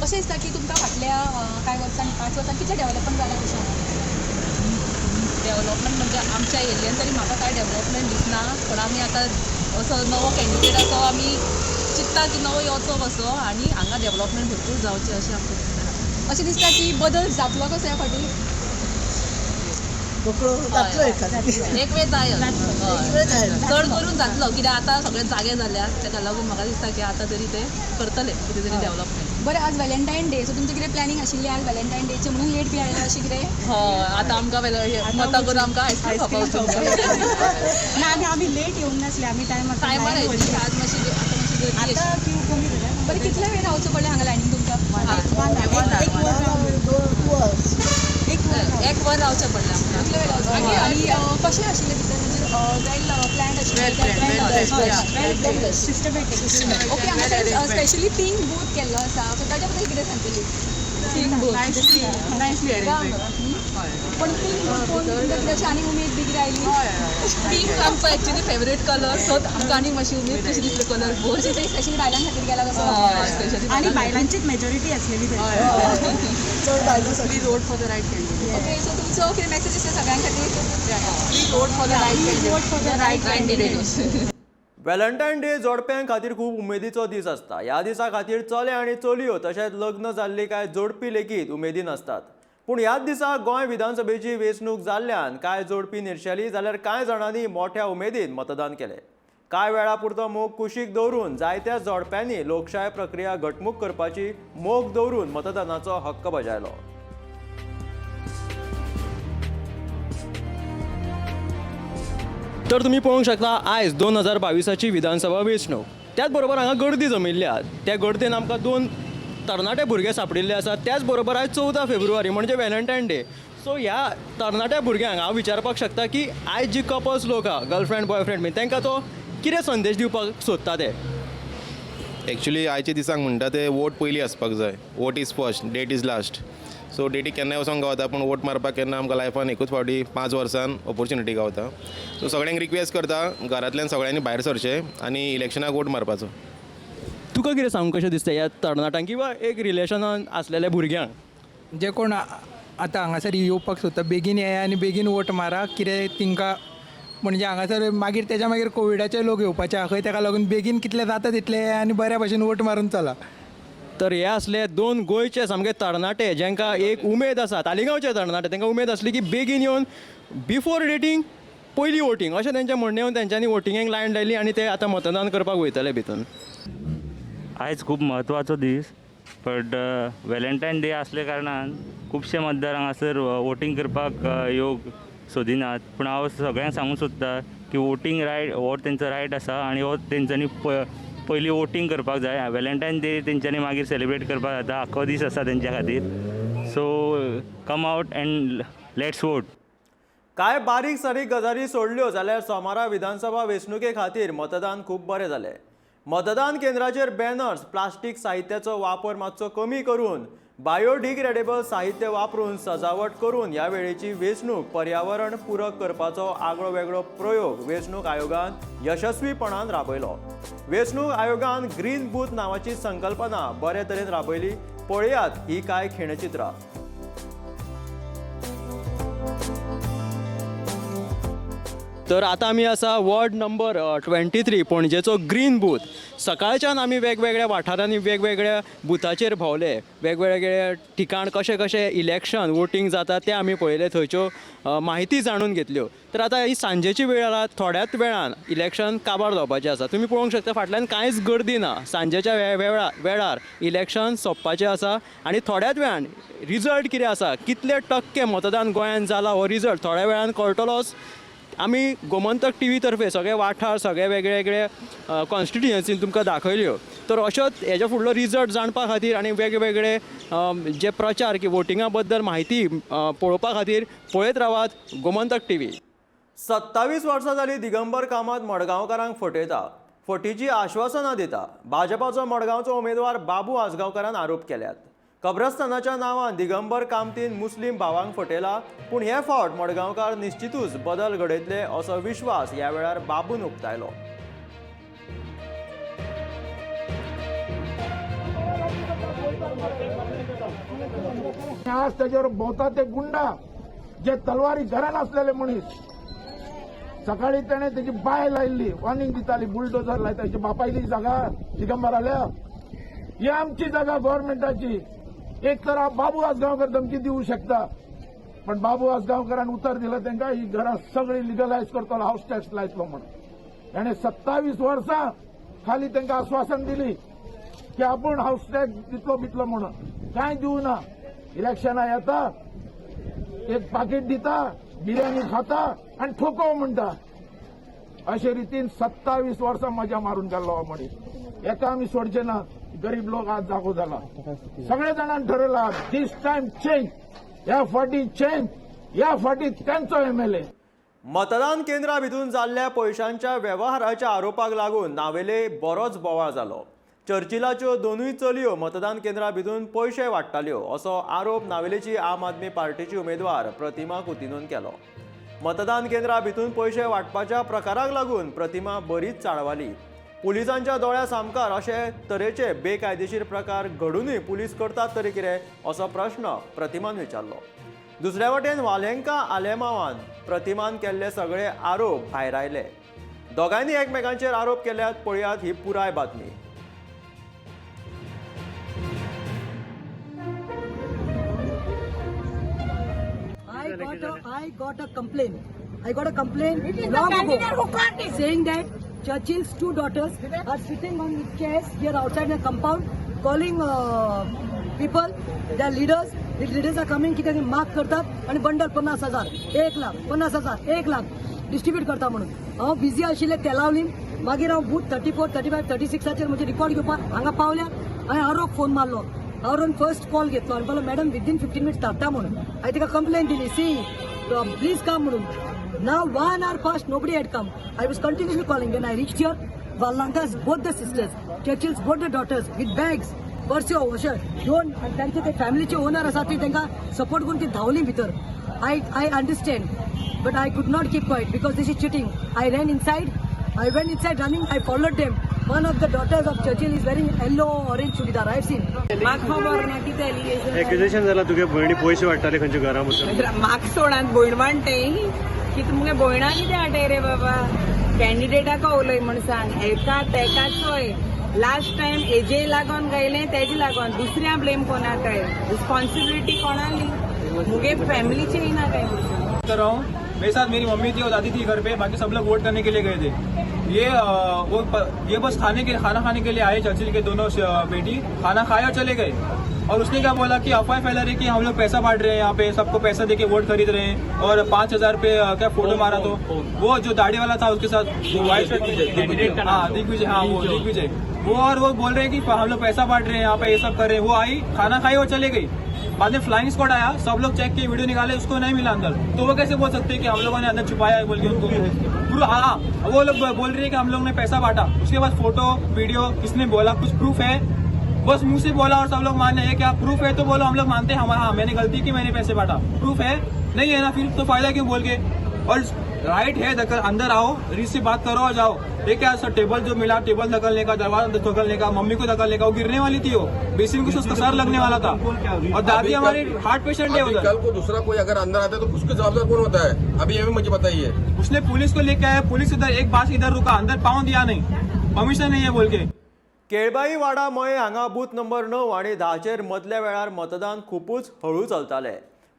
कशें दिसता की तुमकां फाटल्या कांय वर्सांनी 5 वर्सांनी कितें डेव्हलपमेंट जालां कशें? डेव्हलपमेंट म्हणजे आमच्या एरियेन तरी म्हाका काय डेव्हलपमेंट दिसना. पण आमी आतां असो नवो कॅन्डिडेट असो आमी चिंतता की नवो येवचो कसो आनी हांगा डेव्हलपमेंट भरपूर जावचें अशें आमकां दिसता. अशें दिसता की बदल जातलो कसो ह्या फाटीं? एक वेळ चड करून जातलो कित्याक आतां सगळे जागे जाल्यात. ताका लागून म्हाका दिसता की आतां तरी ते करतले कितें तरी डेव्हलपमेंट. बरें, आज वेलेंटायन डे. सो तुमचें कितें प्लॅनिंग आशिल्ली आज वेलेंटायन डेचे म्हणून लेट बी आयला अशें कितें? हय, आतां आमकां मतां करून आमकां आयस्क्रीम खावपाक ना आमी लेट येवंक नासले. आमी टायमार आयिल्ली. आज मातशी आतां क्यू कमी जाल्या. बरें, कितले वेळ रावचो पडलें हांगा लायनीन तुमकां? एक वर रावचें पडलें आमकां. कितले वेळ रावचो? आनी कशें आशिल्लें भितर म्हणजे वेल प्लॅन्ड आशिल्लें? सिस्टमॅटीक. ओके, हांगा स्पेशली पिंक बूथ केल्लो आसा. सो ताच्या बद्दल कितें सांगतली? पिंक बूथ पण पिंक बूथ कितें अशी आनी उमेद बी कितें आयली? पिंक आमचो एक्चुली फेवरेट कलर. सो आमकां आनी मातशी उमेद कशी दिसली कलर बोथ. ते स्पेशली बायलां खातीर गेला कसो? आनी बायलांचीच मेजॉरिटी आसलेली. चड बायलो सगळी road for the right candidate. Okay, so तुमचो कितें मेसेज आसा सगळ्यां खातीर? Road for the right candidate. Valentine day जोडप्यां खातीर खूब उमेदीचो दीस आसता. ह्या दिसा खातीर चले आनी चलयो तशेंच लग्न जाल्ली कांय जोडपी लेगीत उमेदीन आसतात. पूण ह्याच दिसा गोंय विधानसभेची वेंचणूक जाल्ल्यान कांय जोडपी निर्शेली जाल्यार कांय जाणांनी मोठ्या उमेदीन मतदान केलें. कांय वेळा पुरतो मोग कुशीक दवरून जायत्या जोडप्यांनी लोकशाय प्रक्रिया घटमूट करपाची मोग दवरून मतदानाचो हक्क बजायलो. तर तुम्ही पळोवंक शकता आयज 2022ची विधानसभा वेंचणूक. त्याच बरोबर हांगा गर्दी जमिल्ल्या. त्या गर्देन आमकां 2 तरणाटे भुरगे सांपडिल्ले आसात. त्याच बरोबर आयज 14 फेब्रुवारी म्हणजे व्हॅलेंटायन डे. सो ह्या तरणाट्या भुरग्यांक हांव विचारपाक शकता की आयज जी कपल्स लोक आहा, गर्लफ्रेंड बॉयफ्रेंड बी, तांकां तो कितें संदेश दिवपाक सोदता ते? एक्चुली आयच्या दिसाक म्हणटा ते वोट पयलीं आसपाक जाय. Vote is first, date is last. So डेटीक केन्नाय वचोंक गावता, पूण वोट मारपाक केन्ना आमकां लायफान एकूच फावटी 5 वर्सान ऑपॉर्च्युनिटी गावता. सो सगळ्यांक रिक्वेस्ट करता घरांतल्यान सगळ्यांनी भायर सरचें आनी इलेक्शनाक वोट मारपाचो. तुका कितें सांगूंक कशें दिसता ह्या तरणाट्यांक किंवा एक रिलेशनान आसलेल्या भुरग्यांक? जे कोण आतां हांगासर येवपाक सोदता बेगीन येया आनी बेगीन वोट मारा. कितें तिंका म्हणजे हांगासर मागीर तेच्या मागीर कोविडाचे लोक येवपाचे आहा खंय, ताका लागून बेगीन कितले जाता तितले आनी बऱ्या भशेन वोट मारून चला. तर हे असले 2 गोंयचे सामके तरणाटे जांकां एक उमेद आसा. तालिगांवचे तरणाटे तांकां उमेद आसली की बेगीन येवन बिफोर डेटींग पयलीं वोटींग अशें तेंचें म्हणणें येवन तेंच्यांनी वोटिंगेक लायन लायली आनी ते आतां मतदान करपाक वयतले भितून. आयज खूब म्हत्वाचो दीस. बट व्हॅलेंटायन डे असल्या कारणान खुबशे मतदार हांगासर वोटींग करपाक येवंक सोदिनात. पूण हांव सगळ्यांक सांगूंक सोदता की वोटींग रायट हो तेंचो रायट आसा आनी हो तेंच्यांनी पयलीं वोटींग करपाक जाय. व्हॅलेंटायन डे तेंच्यांनी मागीर सेलिब्रेट करपाक जाता. आख्खो दीस आसा तेंच्या खातीर. So come out and let's vote. कांय बारीक सारीक गजाली सोडल्यो जाल्यार सोमारा विधानसभा वेंचणुके खातीर मतदान खूब बरें जालें. मतदान केंद्राचेर बॅनर्स, प्लास्टीक साहित्याचो वापर मातसो कमी करून बायोडिग्रेडेबल साहित्य वापरून सजावट करून ह्या वेळेची वेंचणूक पर्यावरण पूरक करपाचो आगळो वेगळो प्रयोग वेंचणूक आयोगान यशस्वीपणान राबयलो. वेंचणूक आयोगान ग्रीन बूथ नांवाची संकल्पना बरे तरेन राबयली. पळयात ही कांय खिणचित्रां. तर आतां आमी आसा वॉर्ड नंबर 23 पणजेचो ग्रीन बूथ. सकाळच्यान आमी वेगवेगळ्या वाठारांनी वेगवेगळ्या बुथाचेर भोंवले. वेगवेगळे ठिकाण कशें कशें इलेक्शन वोटींग जाता तें आमी पळयलें. थंयच्यो माहिती जाणून घेतल्यो. तर आतां ही सांजेची वेळ आसा. थोड्याच वेळान इलेक्शन काबार जावपाचें आसा. तुमी पळोवंक शकता फाटल्यान कांयच गर्दी ना. सांजेच्या वेळार इलेक्शन सोंपपाचें आसा आनी थोड्याच वेळान रिजल्ट कितें आसा, कितले टक्के मतदान गोंयांत जाला हो रिजल्ट थोड्या वेळान कळटलोच. आमी गोमंतक TV तर्फे सगळे वाठार सगळे वेगळे वेगळे कॉन्स्टिट्युएन्सीन तुमकां दाखयल्यो. तर अश्योच हेच्या फुडलो रिजल्ट जाणपा खातीर आनी वेगवेगळे जे प्रचार की वोटिंगा बद्दल म्हायती पळोवपा खातीर पळयत रावात गोमंतक TV. 27 वर्सां जाली दिगंबर कामत मडगांवकारांक फटयता, फटीची आश्वासनां दिता. भाजपाचो मडगांवचो उमेदवार बाबू आसगांवकारान आरोप केल्यात. कब्रस्तानाच्या नांवान दिगंबर कामतीन मुस्लीम भावांक फटयला, पूण हे फावट मडगांवकार निश्चितूच बदल घडयतले असो विश्वास ह्या वेळार बाबून उक्तायलो. आज त्याच्यावर भोवता ते गुंडा जे तलवारी घरान असलेले मनीस, सकाळी त्याने त्याची बाय लायिल्ली, वॉर्निंग दिताली, बुलडोजर लायता. त्याची बापायली जागा दिगंबर आल्या, ही आमची जागा गव्हर्नमेंटाची. एक तर बाबू आसगांवकर धमकी दिवू शकता, पण बाबू आसगांवकरान उतर दिलं त्यांना, ही घरां सगळी लिगलायज करतलो, हाऊस टॅक्स लायतलो म्हणून. त्याने 27 वर्सां खाली त्यांना आश्वासन दिली की आपण हाऊस टॅक्स दितलो बितलो म्हणून. काय दिवू ना. इलेक्शनां येता, एक पाकिट दिता, बिर्याणी खाता आणि ठोको म्हणटा. अशे रितीन 27 वर्सां मजा मारून गेल्लो हो मनीस. एका आमी सोडचे ना. गरीब लोक आज जागो जाला. सगळे जाणांनी ठरयला दिस टाइम चेंज, ह्या फाटी चेंज, ह्या फाटी त्यांचो MLA. मतदान केंद्रा भितून जाल्ल्या पयशांच्या वेव्हाराच्या आरोपाक लागून नावेले बरोच बोवाळ जालो. चर्चिलाच्यो दोनूय चलयो मतदान केंद्रा भितून पयशे वाडटाल्यो असो आरोप नावेलेची आम आदमी पार्टीची उमेदवार प्रतिमा कुतिनून केलो. मतदान केंद्रा भितून पयशे वाटपाच्या प्रकाराक लागून प्रतिमा बरीच चाळवाली. पुलिसांच्या दोळ्या सामकार अशे तरेचे बेकायदेशीर प्रकार घडूनय पुलीस करतात तरी कितें असो प्रश्न प्रतिमान विचारलो. दुसऱ्या वटेन वालेंका आलेमावान प्रतिमान केल्ले सगळे आरोप भायर आयले. दोगांयनी एकमेकांचेर आरोप केल्यात. पळयात ही पुराय बातमी. I got a complaint. I got a complaint long ago saying that Churchill's 2 daughters are sitting on chairs here outside the compound, calling people, their leaders. The leaders are coming, की त्यांनी माग करतात आणि बंडल 50,000, 1 लाख, 50,000, 1 लाख डिस्ट्रीब्यूट करता म्हणून. हांव बिझी आशिल्ले ते लावली. मागीर हांव बूथ 34, 35, 36 म्हजे रिकॉर्ड घेवपाक हांगा पावल्या. हांवें आरोप फोन मारलो. हांवें फर्स्ट कॉल घेतलो आनी बोलो मॅडम विदीन 15 मिनिट्स धाडटा म्हणून. हांवें तिका कंप्लेंट दिली, सी प्लीज कम म्हणून. Now 1 hour passed, nobody had come. I was continuously calling. When I reached here, Valanka's both the sisters, Churchill's both the daughters with bags, पर्स्यो अशें घेवन आनी तांचे ते फॅमिलीचे ओनर आसा ती तांकां सपोर्ट करून ती धांवली भितर. I understand, but I could not keep quiet because this is cheating. I went inside running. I followed them. One of the daughters of Churchill is wearing yellow orange chudidar. I have seen. म्हाका खबर ना कितें एलिगेशन एक्युजेशन जाला तुगे भयणी पयशे वाडटाले खंयच्या घरा मदीं. म्हाका सोडात भयण वांटे कितें मुगे भयणा कितें हाटे रे बाबा. कॅन्डिडेटाक उलय म्हण सांग. एका तेका चोय. लास्ट टाइम एजे लागोन गायलें तेजे लागोन. दुसऱ्या ब्लेम कोणाक काय. रिस्पॉन्सिबिलिटी कोणाली. मुगे फॅमिलीचे ही ना काय. कर रहा हूँ. मेरे साथ मेरी मम्मी थी और दादी थी घर पे. बाकी सब लोग वोट करने के लिए गए थे. ये बस खाना खाने के लिए आए. चर्चिल के दोनों बेटी खाना खाए और चले गए. और उसने क्या बोला कि अफवाह फैला रही कि हम लोग पैसा बांट रहे हैं, यहाँ पे सबको पैसा देके वोट खरीद रहे हैं और 5,000 पे क्या फोटो मारा. तो वो जो दाढ़ी वाला था उसके साथ दिग्विजय, हाँ वो दिग्विजय, वो बोल रहे हैं कि हम लोग पैसा बांट रहे हैं, यहाँ पे ये सब कर रहे हैं. वो आई, खाना खाई और चले गई. बाद में फ्लाइंग स्क्वाड आया, सब लोग चेक किए, वीडियो निकाले, उसको नहीं मिला अंदर. तो वो कैसे बोल सकते हैं कि हम लोगों ने अंदर छुपाया है बोल के उनको. हाँ, वो लोग बोल रहे हैं कि हम लोग ने पैसा बांटा. उसके बाद फोटो वीडियो किसने बोला, कुछ प्रूफ है? बस मुंह से बोला और सब लोग मान रहे हैं. क्या प्रूफ है तो बोलो, हम लोग मानते हैं हमारा, हाँ मैंने गलती की, मैंने पैसे बांटा. प्रूफ है? नहीं है ना, फिर तो फायदा क्यों बोल के. और राइट है, अंदर आओ, रीच से बात करो और जाओ. ये क्या सर, टेबल जो मिला, टेबल धकलने का, दरवाजा धकलने का, मम्मी को धकलने का, वो गिरने वाली थी. वो बेसिन को उसका सर लगने वाला था. और दादी हमारी हार्ट पेशेंट है उधर. कल को दूसरा कोई अगर अंदर आता है तो उसके जवाबदार कौन होता है? अभी ये भी मुझे बताइए. उसने पुलिस को लेके आया. पुलिस इधर एक बार इधर रुका, अंदर पाँव दिया नहीं, परमिशन नहीं है बोल के. केळबाई वाडा मये हांगा बूथ नंबर 9 आणि 10 मदल्या वेळार मतदान खूपच हळू चलताले.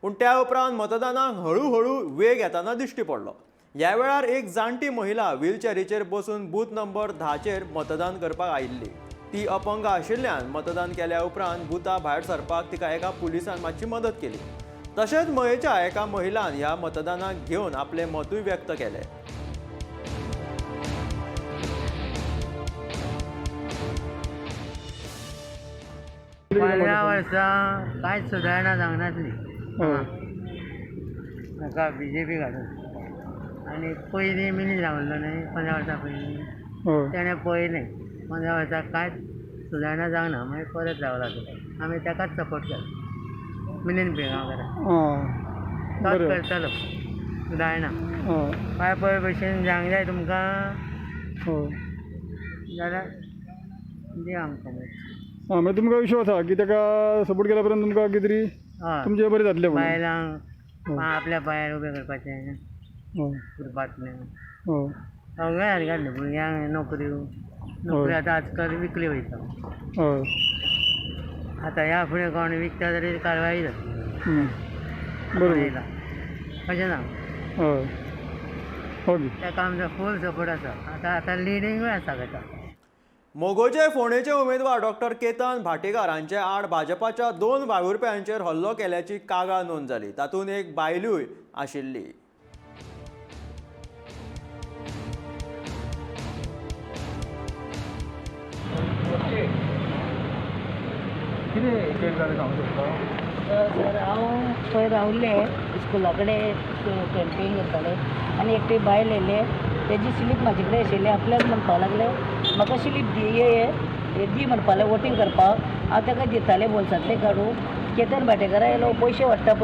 पूण त्या उपरांत मतदानाक हळूहळू वेग येताना दिश्टी पडलो. ह्या वेळार एक जाणटी महिला व्हीलचॅरीचेर बसून बूथ नंबर 10 मतदान करपाक आयिल्ली. ती अपंग आशिल्ल्यान मतदान केल्या उपरांत बुथा भायर सरपाक तिका एका पुलिसान मातशी मदत केली. तशेंच मयेच्या एका महिलान ह्या मतदानाक घेवन आपले मतूय व्यक्त केले. पंदरा वर्सां कांयच सुदारणा जावंक नासली म्हाका BJP घालून आनी पयलीं मिनीस रावल्लो न्हय 15 वर्सां पयलीं तेणें पळयलें 15 वर्सां कांयच सुदारणा जावंक ना मागीर परत रावला तो आमी ताकाच सपोर्ट केलो मिलींद पिळगांवकाराक तोच करतलो सुदारणा पांय पळय भशेन जावंक जाय तुमकां जाल्यार दी आमकां मागीर तुमकां विश्वास आसा की ताका सपोर्ट केल्या उपरांत तुमकां कितें तरी तुमचें बरें जातलें म्हणून बायलांक आपल्या पांयार उबें करपाचें करपाचें सगळें हार घातलें भुरग्यांक नोकरी आतां आजकाल विकली वयता आतां ह्या फुडें कोण विकता जाल्यार कारवाई जाता बरोबर अशें ना ओके ताका आमचो फूल सपोर्ट आसा आतां लिडींगूय आसा ताका. मोगोचे फोंडेचे उमेदवार डॉक्टर केतन भाटेकार हांचे आड भाजपाच्या 2 वावुरप्यांचेर हल्लो केल्याची कागाळ नोंद जाली. तातूंत एक बायलूय आशिल्ली. सर हांव थंय रावल्लें स्कुला कडेन कॅम्पेन करतालें आनी एकटी बायल येयले तेजी स्लीप म्हाजे कडेन आशिल्लें आपल्याक म्हणपा लागलें म्हाका स्लीप दी म्हणपा लागलें वोटींग करपाक. हांव ताका दितालें बोल्सांतलें काडून केतन भाटेकारा येयलो पयशे वाडटा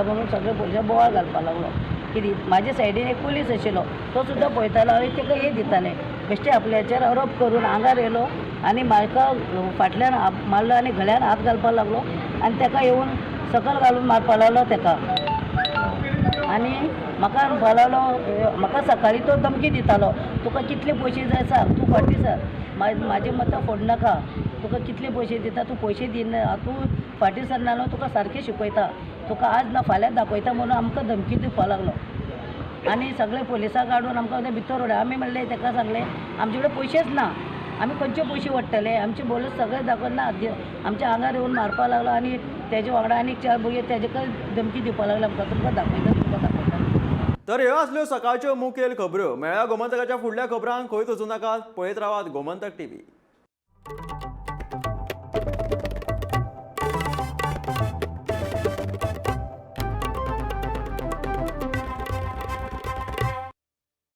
म्हणून सगळे पयशे बोवाळ घालपाक लागलो. कितें म्हाजे सायडीन एक पुलीस आशिल्लो तो सुद्दां पळयतालो आनी ताका हे दितालें बेश्टे आपल्याचेर आरोप करून आंगार येयलो आनी म्हाका फाटल्यान मारलो आनी गळ्यान हात घालपाक लागलो आनी ताका येवन सकल घालून मारपाक लागलो ताका आनी म्हाका म्हणपाक लागलो म्हाका सकाळीं तो धमकी दितालो तुका कितले पयशे जाय सांग तूं फाटीं सर म्हाजें मतां फोड नाका तुका कितले पयशे दिता तूं पयशे दिना तूं फाटीं सरना न्हू तुका सारकें शिकयता तुका आज ना फाल्यां दाखयता म्हणून आमकां धमकी दिवपाक लागलो आनी सगळे पुलिसांक काडून आमकां भितर उडय. आमी म्हणलें ताका सांगलें आमचे कडेन पयशेच ना आमी खंयचे पयशे वाडटले आमचे बोलूच सगळें दाखोवन ना आमच्या आंगार येवन मारपाक लागलो आनी तेजे वांगडा आनीक 4 भुरगे तेजे धमकी दिवपाक लागले आमकां तुमकां दाखयता. तर ह्यो आसल्यो सकाळच्यो मुखेल खबरो. मेळ्या गोमंतकाच्या फुडल्या खबरांक खंयच वचूं नाकात. पळयत रावात गोमंतक TV.